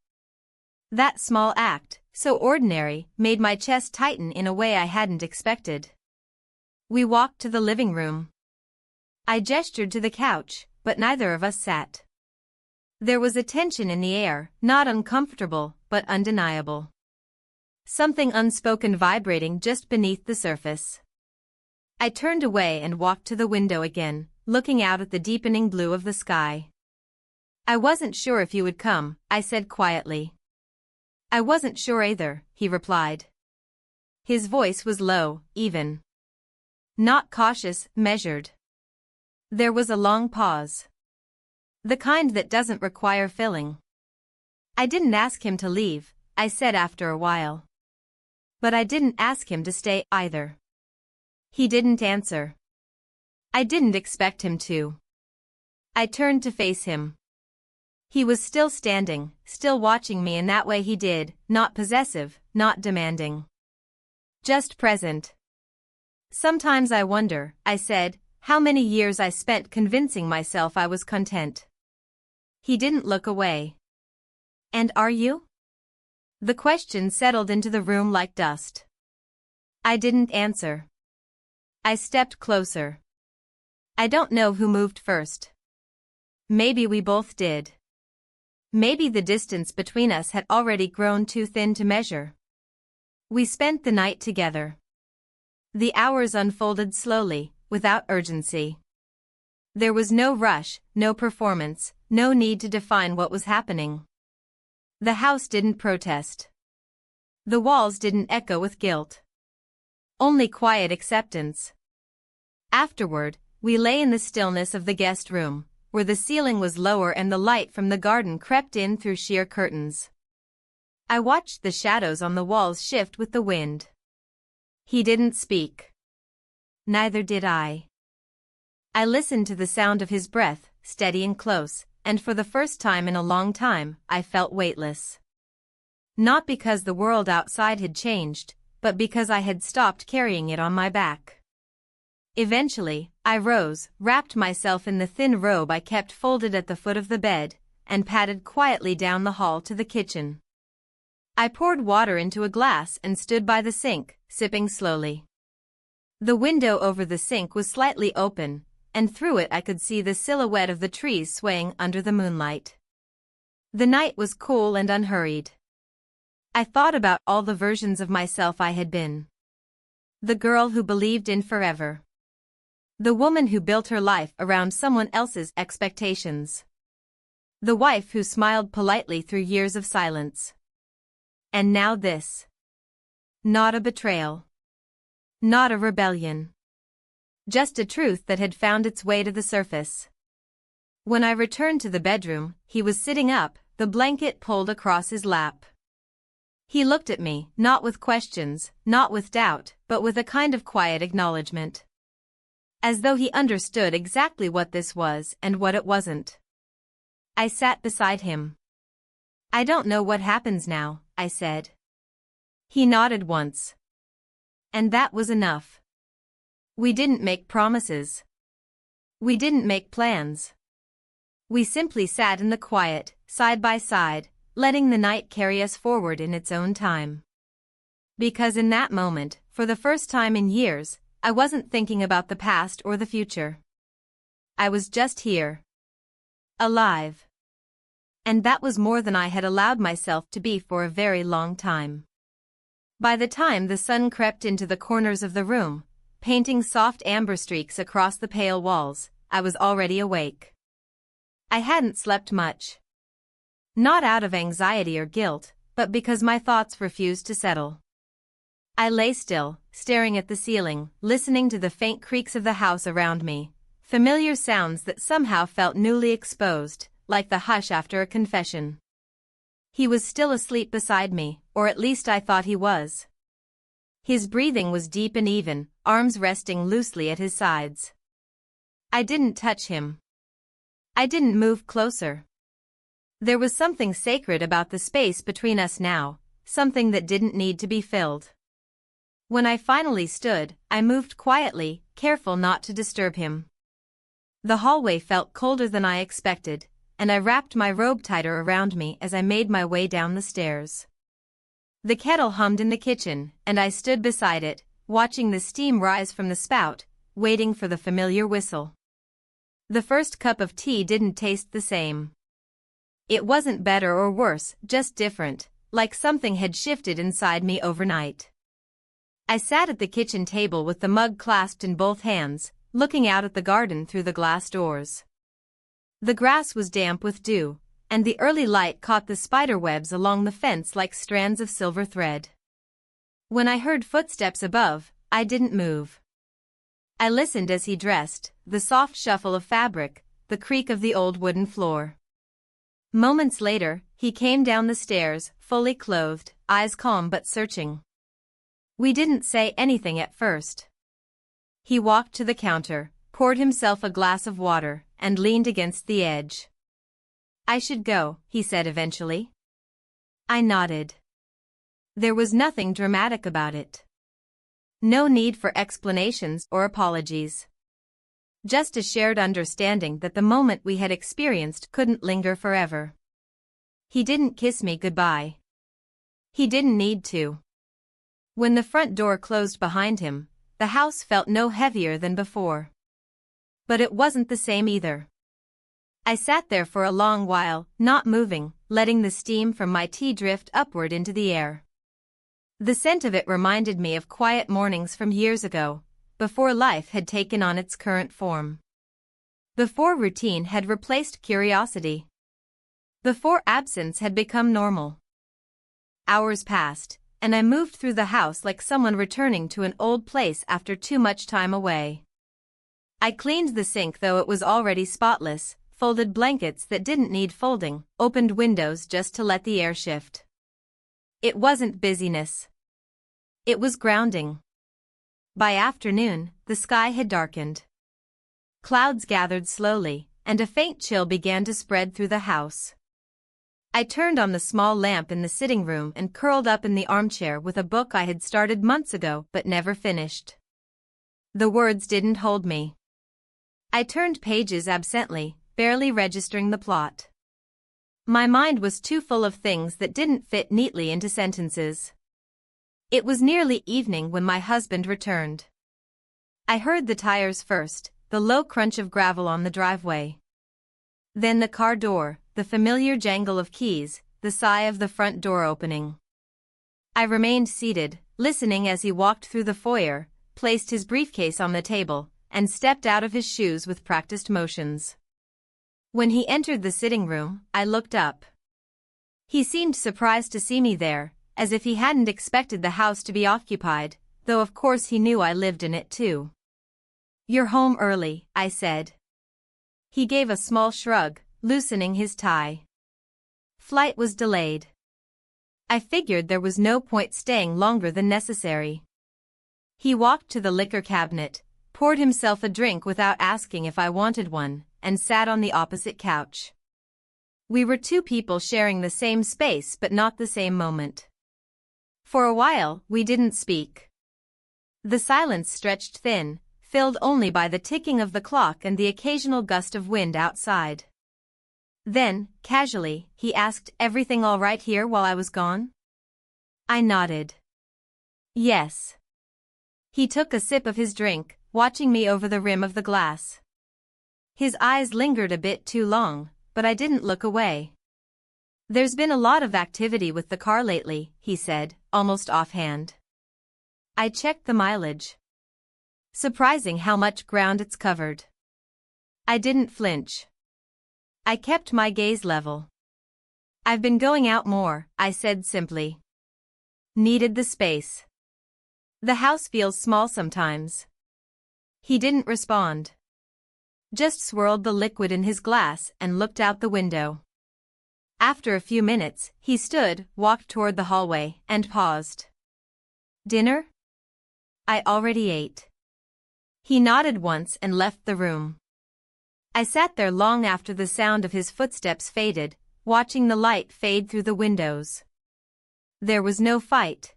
That small act, so ordinary, made my chest tighten in a way I hadn't expected. We walked to the living room. I gestured to the couch, but neither of us sat. There was a tension in the air, not uncomfortable, but undeniable. Something unspoken vibrating just beneath the surface. I turned away and walked to the window again, looking out at the deepening blue of the sky. I wasn't sure if you would come, I said quietly. I wasn't sure either, he replied. His voice was low, even. Not cautious, measured. There was a long pause. The kind that doesn't require filling. I didn't ask him to leave, I said after a while. But I didn't ask him to stay either. He didn't answer. I didn't expect him to. I turned to face him. He was still standing, still watching me in that way he did, not possessive, not demanding. Just present. Sometimes I wonder, I said, how many years I spent convincing myself I was content. He didn't look away. And are you? The question settled into the room like dust. I didn't answer. I stepped closer. I don't know who moved first. Maybe we both did. Maybe the distance between us had already grown too thin to measure. We spent the night together. The hours unfolded slowly, without urgency. There was no rush, no performance, no need to define what was happening. The house didn't protest. The walls didn't echo with guilt. Only quiet acceptance. Afterward, we lay in the stillness of the guest room, where the ceiling was lower and the light from the garden crept in through sheer curtains. I watched the shadows on the walls shift with the wind. He didn't speak. Neither did I. I listened to the sound of his breath, steady and close, and for the first time in a long time, I felt weightless. Not because the world outside had changed, but because I had stopped carrying it on my back. Eventually, I rose, wrapped myself in the thin robe I kept folded at the foot of the bed, and padded quietly down the hall to the kitchen. I poured water into a glass and stood by the sink, sipping slowly. The window over the sink was slightly open, and through it I could see the silhouette of the trees swaying under the moonlight. The night was cool and unhurried. I thought about all the versions of myself I had been. The girl who believed in forever. The woman who built her life around someone else's expectations. The wife who smiled politely through years of silence. And now this. Not a betrayal. Not a rebellion. Just a truth that had found its way to the surface. When I returned to the bedroom, he was sitting up, the blanket pulled across his lap. He looked at me, not with questions, not with doubt, but with a kind of quiet acknowledgement. As though he understood exactly what this was and what it wasn't. I sat beside him. "I don't know what happens now," I said. He nodded once. And that was enough. We didn't make promises. We didn't make plans. We simply sat in the quiet, side by side, letting the night carry us forward in its own time. Because in that moment, for the first time in years, I wasn't thinking about the past or the future. I was just here. Alive. And that was more than I had allowed myself to be for a very long time. By the time the sun crept into the corners of the room, painting soft amber streaks across the pale walls, I was already awake. I hadn't slept much. Not out of anxiety or guilt, but because my thoughts refused to settle. I lay still, staring at the ceiling, listening to the faint creaks of the house around me, familiar sounds that somehow felt newly exposed, like the hush after a confession. He was still asleep beside me, or at least I thought he was. His breathing was deep and even, arms resting loosely at his sides. I didn't touch him. I didn't move closer. There was something sacred about the space between us now, something that didn't need to be filled. When I finally stood, I moved quietly, careful not to disturb him. The hallway felt colder than I expected, and I wrapped my robe tighter around me as I made my way down the stairs. The kettle hummed in the kitchen, and I stood beside it, watching the steam rise from the spout, waiting for the familiar whistle. The first cup of tea didn't taste the same. It wasn't better or worse, just different, like something had shifted inside me overnight. I sat at the kitchen table with the mug clasped in both hands, looking out at the garden through the glass doors. The grass was damp with dew, and the early light caught the spider webs along the fence like strands of silver thread. When I heard footsteps above, I didn't move. I listened as he dressed, the soft shuffle of fabric, the creak of the old wooden floor. Moments later, he came down the stairs, fully clothed, eyes calm but searching. We didn't say anything at first. He walked to the counter, poured himself a glass of water, and leaned against the edge. "I should go," he said eventually. I nodded. There was nothing dramatic about it. No need for explanations or apologies. Just a shared understanding that the moment we had experienced couldn't linger forever. He didn't kiss me goodbye. He didn't need to. When the front door closed behind him, the house felt no heavier than before. But it wasn't the same either. I sat there for a long while, not moving, letting the steam from my tea drift upward into the air. The scent of it reminded me of quiet mornings from years ago, before life had taken on its current form. Before routine had replaced curiosity. Before absence had become normal. Hours passed, and I moved through the house like someone returning to an old place after too much time away. I cleaned the sink though it was already spotless, folded blankets that didn't need folding, opened windows just to let the air shift. It wasn't busyness. It was grounding. By afternoon, the sky had darkened. Clouds gathered slowly, and a faint chill began to spread through the house. I turned on the small lamp in the sitting room and curled up in the armchair with a book I had started months ago but never finished. The words didn't hold me. I turned pages absently, barely registering the plot. My mind was too full of things that didn't fit neatly into sentences. It was nearly evening when my husband returned. I heard the tires first, the low crunch of gravel on the driveway. Then the car door, the familiar jangle of keys, the sigh of the front door opening. I remained seated, listening as he walked through the foyer, placed his briefcase on the table, and stepped out of his shoes with practiced motions. When he entered the sitting room, I looked up. He seemed surprised to see me there, as if he hadn't expected the house to be occupied, though of course he knew I lived in it too. "You're home early," I said. He gave a small shrug, loosening his tie. "Flight was delayed." I figured there was no point staying longer than necessary. He walked to the liquor cabinet, poured himself a drink without asking if I wanted one, and sat on the opposite couch. We were two people sharing the same space but not the same moment. For a while, we didn't speak. The silence stretched thin, filled only by the ticking of the clock and the occasional gust of wind outside. Then, casually, he asked, "Everything all right here while I was gone?" I nodded. "Yes." He took a sip of his drink, watching me over the rim of the glass. His eyes lingered a bit too long, but I didn't look away. "There's been a lot of activity with the car lately," he said, almost offhand. I checked the mileage. Surprising how much ground it's covered. I didn't flinch. I kept my gaze level. "I've been going out more," I said simply. "Needed the space. The house feels small sometimes." He didn't respond. Just swirled the liquid in his glass and looked out the window. After a few minutes, he stood, walked toward the hallway, and paused. "Dinner?" "I already ate." He nodded once and left the room. I sat there long after the sound of his footsteps faded, watching the light fade through the windows. There was no fight.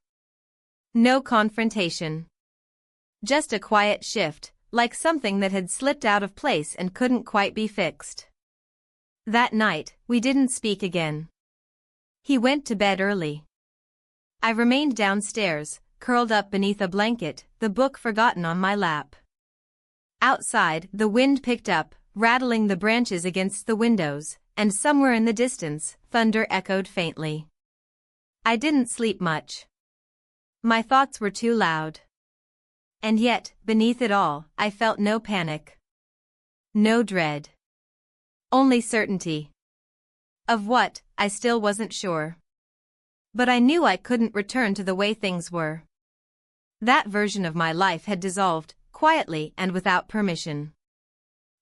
No confrontation. Just a quiet shift, like something that had slipped out of place and couldn't quite be fixed. That night, we didn't speak again. He went to bed early. I remained downstairs, curled up beneath a blanket, the book forgotten on my lap. Outside, the wind picked up, rattling the branches against the windows, and somewhere in the distance, thunder echoed faintly. I didn't sleep much. My thoughts were too loud. And yet, beneath it all, I felt no panic. No dread. Only certainty. Of what, I still wasn't sure. But I knew I couldn't return to the way things were. That version of my life had dissolved, quietly and without permission.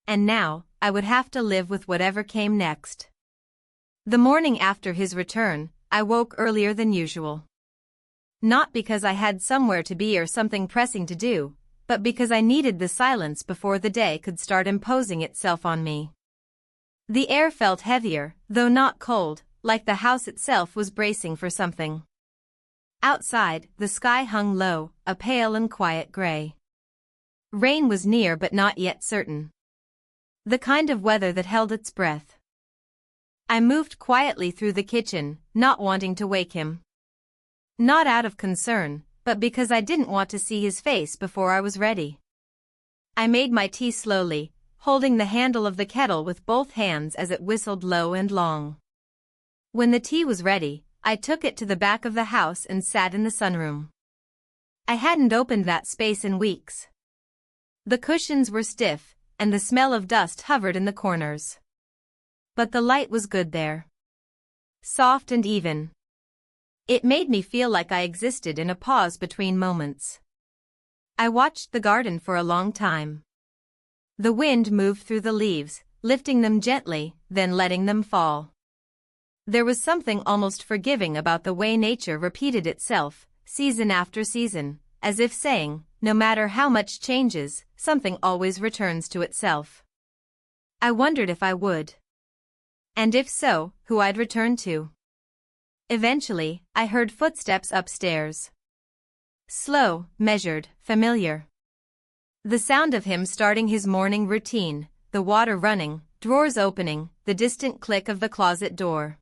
And now, I would have to live with whatever came next. The morning after his return, I woke earlier than usual. Not because I had somewhere to be or something pressing to do, but because I needed the silence before the day could start imposing itself on me. The air felt heavier, though not cold, like the house itself was bracing for something. Outside, the sky hung low, a pale and quiet gray. Rain was near but not yet certain. The kind of weather that held its breath. I moved quietly through the kitchen, not wanting to wake him. Not out of concern, but because I didn't want to see his face before I was ready. I made my tea slowly, holding the handle of the kettle with both hands as it whistled low and long. When the tea was ready, I took it to the back of the house and sat in the sunroom. I hadn't opened that space in weeks. The cushions were stiff, and the smell of dust hovered in the corners. But the light was good there. Soft and even. It made me feel like I existed in a pause between moments. I watched the garden for a long time. The wind moved through the leaves, lifting them gently, then letting them fall. There was something almost forgiving about the way nature repeated itself, season after season, as if saying, no matter how much changes, something always returns to itself. I wondered if I would. And if so, who I'd return to. Eventually, I heard footsteps upstairs. Slow, measured, familiar. The sound of him starting his morning routine, the water running, drawers opening, the distant click of the closet door.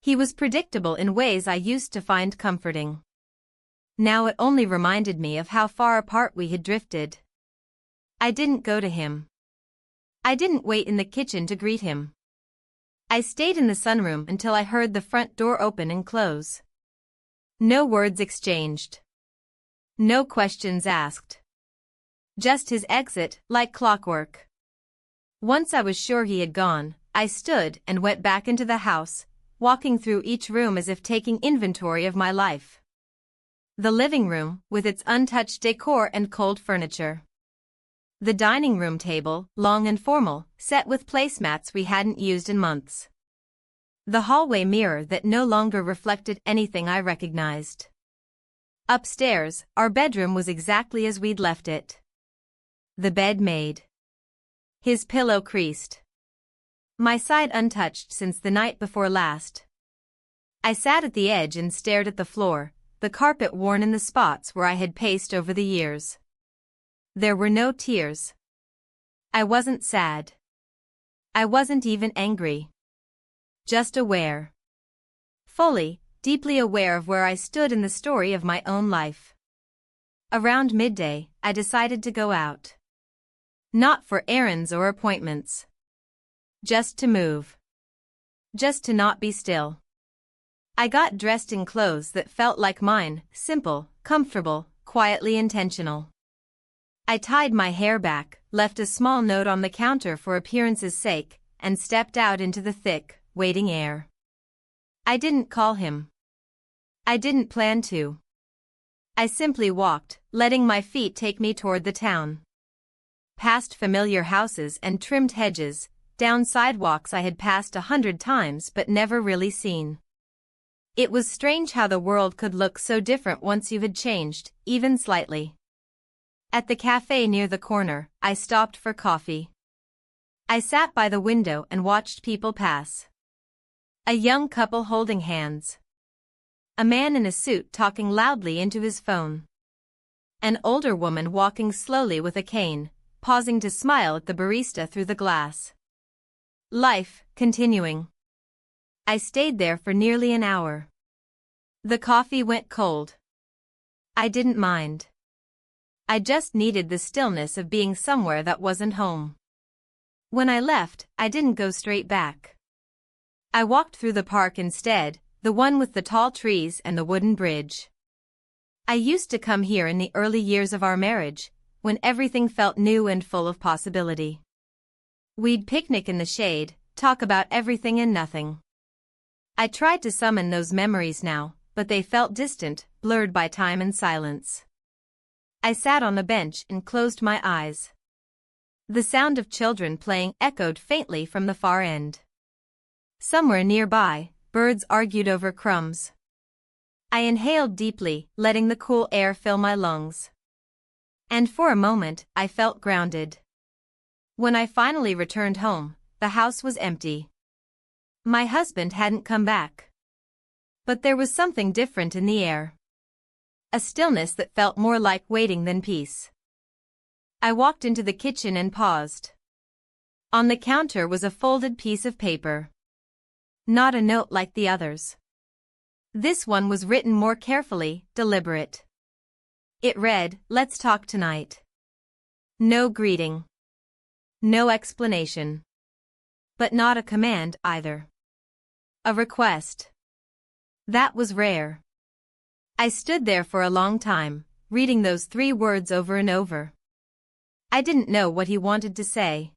He was predictable in ways I used to find comforting. Now it only reminded me of how far apart we had drifted. I didn't go to him. I didn't wait in the kitchen to greet him. I stayed in the sunroom until I heard the front door open and close. No words exchanged. No questions asked. Just his exit, like clockwork. Once I was sure he had gone, I stood and went back into the house, walking through each room as if taking inventory of my life. The living room, with its untouched decor and cold furniture. The dining room table, long and formal, set with placemats we hadn't used in months. The hallway mirror that no longer reflected anything I recognized. Upstairs, our bedroom was exactly as we'd left it. The bed made. His pillow creased. My side untouched since the night before last. I sat at the edge and stared at the floor, the carpet worn in the spots where I had paced over the years. There were no tears. I wasn't sad. I wasn't even angry. Just aware. Fully, deeply aware of where I stood in the story of my own life. Around midday, I decided to go out. Not for errands or appointments. Just to move. Just to not be still. I got dressed in clothes that felt like mine, simple, comfortable, quietly intentional. I tied my hair back, left a small note on the counter for appearance's sake, and stepped out into the thick, waiting air. I didn't call him. I didn't plan to. I simply walked, letting my feet take me toward the town. Past familiar houses and trimmed hedges, down sidewalks I had passed 100 times but never really seen. It was strange how the world could look so different once you had changed, even slightly. At the cafe near the corner, I stopped for coffee. I sat by the window and watched people pass. A young couple holding hands. A man in a suit talking loudly into his phone. An older woman walking slowly with a cane, pausing to smile at the barista through the glass. Life, continuing. I stayed there for nearly an hour. The coffee went cold. I didn't mind. I just needed the stillness of being somewhere that wasn't home. When I left, I didn't go straight back. I walked through the park instead, the one with the tall trees and the wooden bridge. I used to come here in the early years of our marriage, when everything felt new and full of possibility. We'd picnic in the shade, talk about everything and nothing. I tried to summon those memories now, but they felt distant, blurred by time and silence. I sat on a bench and closed my eyes. The sound of children playing echoed faintly from the far end. Somewhere nearby, birds argued over crumbs. I inhaled deeply, letting the cool air fill my lungs. And for a moment, I felt grounded. When I finally returned home, the house was empty. My husband hadn't come back. But there was something different in the air. A stillness that felt more like waiting than peace. I walked into the kitchen and paused. On the counter was a folded piece of paper. Not a note like the others. This one was written more carefully, deliberate. It read, "Let's talk tonight." No greeting. No explanation. But not a command either. A request. That was rare. I stood there for a long time, reading those 3 words over and over. I didn't know what he wanted to say.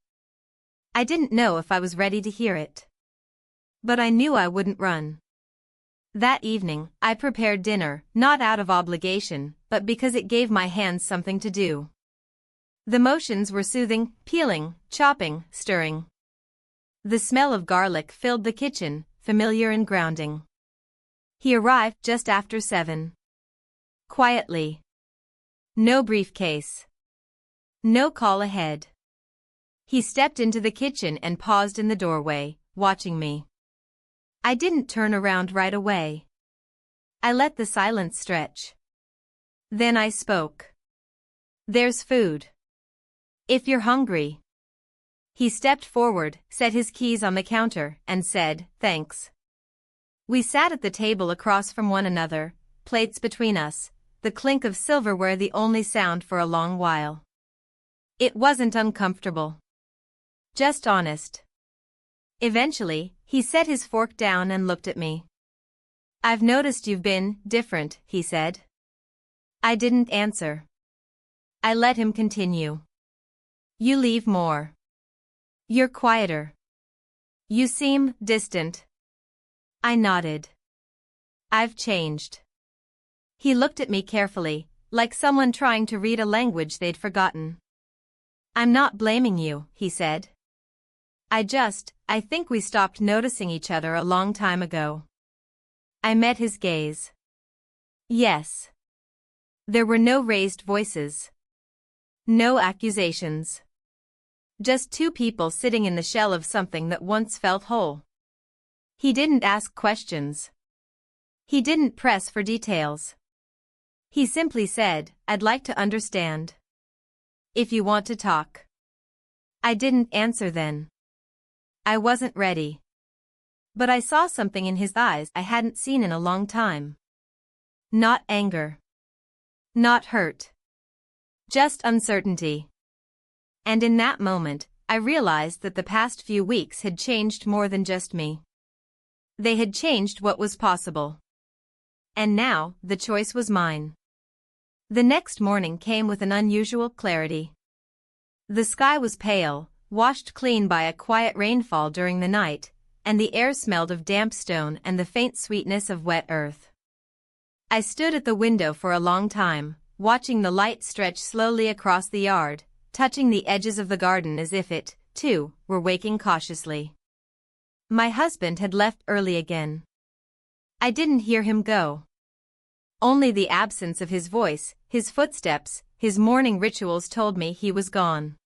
I didn't know if I was ready to hear it. But I knew I wouldn't run. That evening, I prepared dinner, not out of obligation, but because it gave my hands something to do. The motions were soothing, peeling, chopping, stirring. The smell of garlic filled the kitchen, familiar and grounding. He arrived just after 7. Quietly. No briefcase. No call ahead. He stepped into the kitchen and paused in the doorway, watching me. I didn't turn around right away. I let the silence stretch. Then I spoke. "There's food." If you're hungry. He stepped forward, set his keys on the counter, and said, "Thanks." We sat at the table across from one another, plates between us, the clink of silverware the only sound for a long while. It wasn't uncomfortable. Just honest. Eventually, he set his fork down and looked at me. "I've noticed you've been different," he said. I didn't answer. I let him continue. "You leave more. You're quieter. You seem distant." I nodded. "I've changed." He looked at me carefully, like someone trying to read a language they'd forgotten. "I'm not blaming you," he said. I think we stopped noticing each other a long time ago." I met his gaze. Yes. There were no raised voices. No accusations. Just two people sitting in the shell of something that once felt whole. He didn't ask questions. He didn't press for details. He simply said, "I'd like to understand. If you want to talk." I didn't answer then. I wasn't ready. But I saw something in his eyes I hadn't seen in a long time. Not anger. Not hurt. Just uncertainty. And in that moment, I realized that the past few weeks had changed more than just me. They had changed what was possible. And now, the choice was mine. The next morning came with an unusual clarity. The sky was pale, washed clean by a quiet rainfall during the night, and the air smelled of damp stone and the faint sweetness of wet earth. I stood at the window for a long time, watching the light stretch slowly across the yard, touching the edges of the garden as if it, too, were waking cautiously. My husband had left early again. I didn't hear him go. Only the absence of his voice, his footsteps, his morning rituals told me he was gone.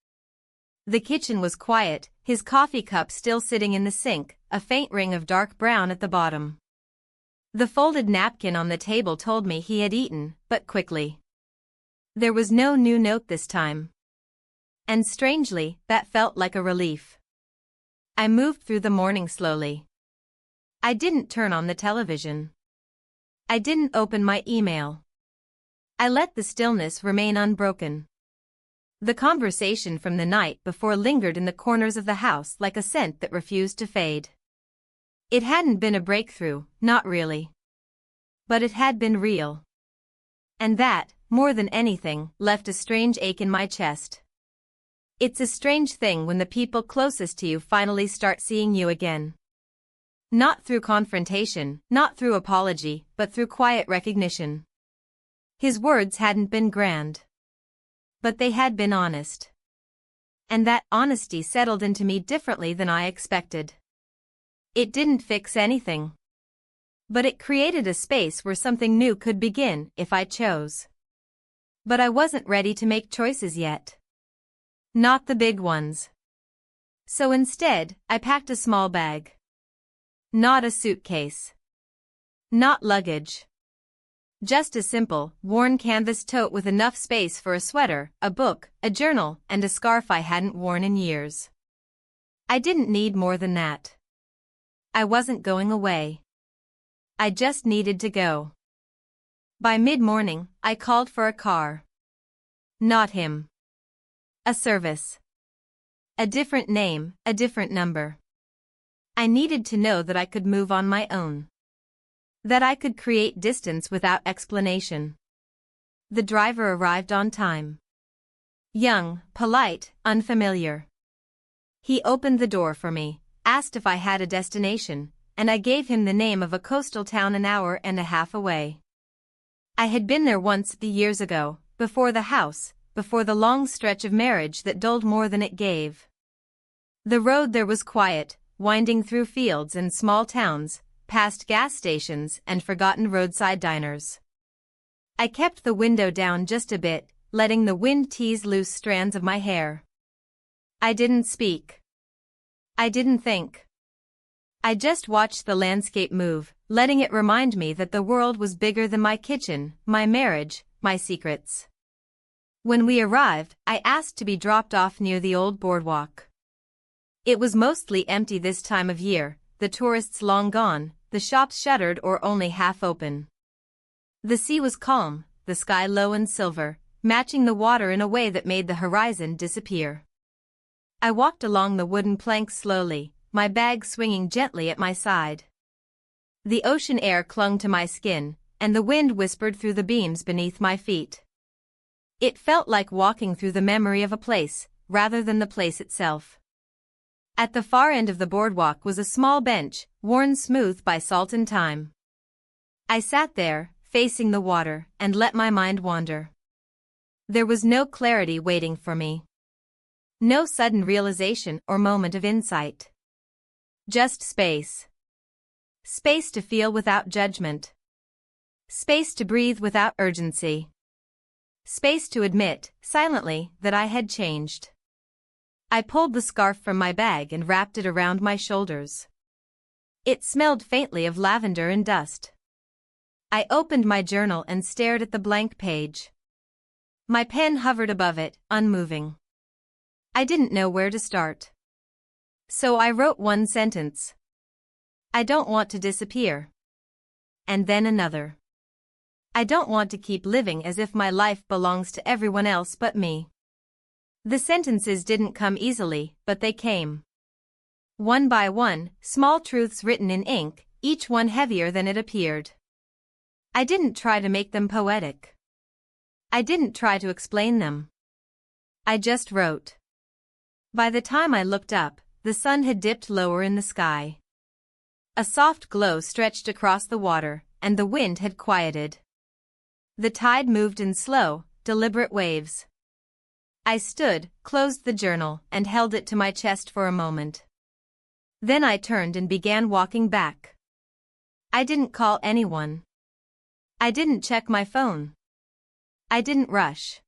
The kitchen was quiet, his coffee cup still sitting in the sink, a faint ring of dark brown at the bottom. The folded napkin on the table told me he had eaten, but quickly. There was no new note this time. And strangely, that felt like a relief. I moved through the morning slowly. I didn't turn on the television. I didn't open my email. I let the stillness remain unbroken. The conversation from the night before lingered in the corners of the house like a scent that refused to fade. It hadn't been a breakthrough, not really. But it had been real. And that, more than anything, left a strange ache in my chest. It's a strange thing when the people closest to you finally start seeing you again. Not through confrontation, not through apology, but through quiet recognition. His words hadn't been grand. But they had been honest. And that honesty settled into me differently than I expected. It didn't fix anything. But it created a space where something new could begin if I chose. But I wasn't ready to make choices yet. Not the big ones. So instead, I packed a small bag. Not a suitcase. Not luggage. Just a simple, worn canvas tote with enough space for a sweater, a book, a journal, and a scarf I hadn't worn in years. I didn't need more than that. I wasn't going away. I just needed to go. By mid-morning, I called for a car. Not him. A service. A different name, a different number. I needed to know that I could move on my own. That I could create distance without explanation. The driver arrived on time. Young, polite, unfamiliar. He opened the door for me, asked if I had a destination, and I gave him the name of a coastal town an hour and a half away. I had been there once years ago, before the house, before the long stretch of marriage that dulled more than it gave. The road there was quiet, winding through fields and small towns, past gas stations and forgotten roadside diners. I kept the window down just a bit, letting the wind tease loose strands of my hair. I didn't speak. I didn't think. I just watched the landscape move, letting it remind me that the world was bigger than my kitchen, my marriage, my secrets. When we arrived, I asked to be dropped off near the old boardwalk. It was mostly empty this time of year, the tourists long gone, the shops shuttered or only half open. The sea was calm, the sky low and silver, matching the water in a way that made the horizon disappear. I walked along the wooden planks slowly, my bag swinging gently at my side. The ocean air clung to my skin, and the wind whispered through the beams beneath my feet. It felt like walking through the memory of a place, rather than the place itself. At the far end of the boardwalk was a small bench, worn smooth by salt and time. I sat there, facing the water, and let my mind wander. There was no clarity waiting for me. No sudden realization or moment of insight. Just space. Space to feel without judgment. Space to breathe without urgency. Space to admit, silently, that I had changed. I pulled the scarf from my bag and wrapped it around my shoulders. It smelled faintly of lavender and dust. I opened my journal and stared at the blank page. My pen hovered above it, unmoving. I didn't know where to start. So I wrote one sentence. I don't want to disappear. And then another. I don't want to keep living as if my life belongs to everyone else but me. The sentences didn't come easily, but they came. One by one, small truths written in ink, each one heavier than it appeared. I didn't try to make them poetic. I didn't try to explain them. I just wrote. By the time I looked up, the sun had dipped lower in the sky. A soft glow stretched across the water, and the wind had quieted. The tide moved in slow, deliberate waves. I stood, closed the journal, and held it to my chest for a moment. Then I turned and began walking back. I didn't call anyone. I didn't check my phone. I didn't rush.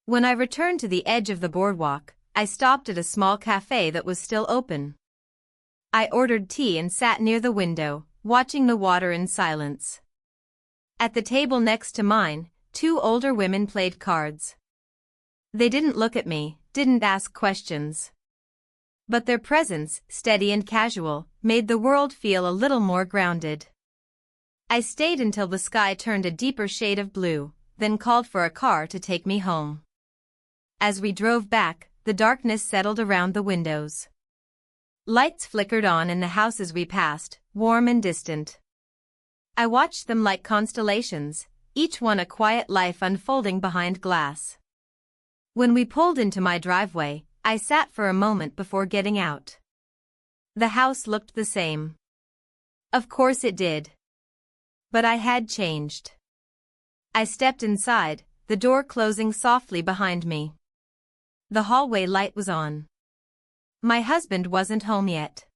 When I returned to the edge of the boardwalk, I stopped at a small cafe that was still open. I ordered tea and sat near the window, watching the water in silence. At the table next to mine, two older women played cards. They didn't look at me, didn't ask questions. But their presence, steady and casual, made the world feel a little more grounded. I stayed until the sky turned a deeper shade of blue, then called for a car to take me home. As we drove back, the darkness settled around the windows. Lights flickered on in the houses we passed, warm and distant. I watched them like constellations, each one a quiet life unfolding behind glass. When we pulled into my driveway, I sat for a moment before getting out. The house looked the same. Of course it did. But I had changed. I stepped inside, the door closing softly behind me. The hallway light was on. My husband wasn't home yet.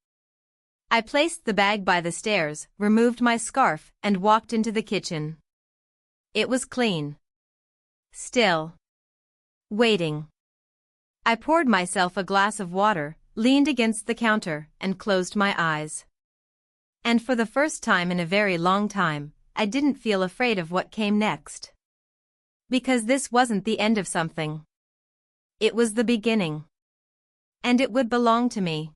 I placed the bag by the stairs, removed my scarf, and walked into the kitchen. It was clean. Still. Waiting. I poured myself a glass of water, leaned against the counter, and closed my eyes. And for the first time in a very long time, I didn't feel afraid of what came next. Because this wasn't the end of something. It was the beginning. And it would belong to me.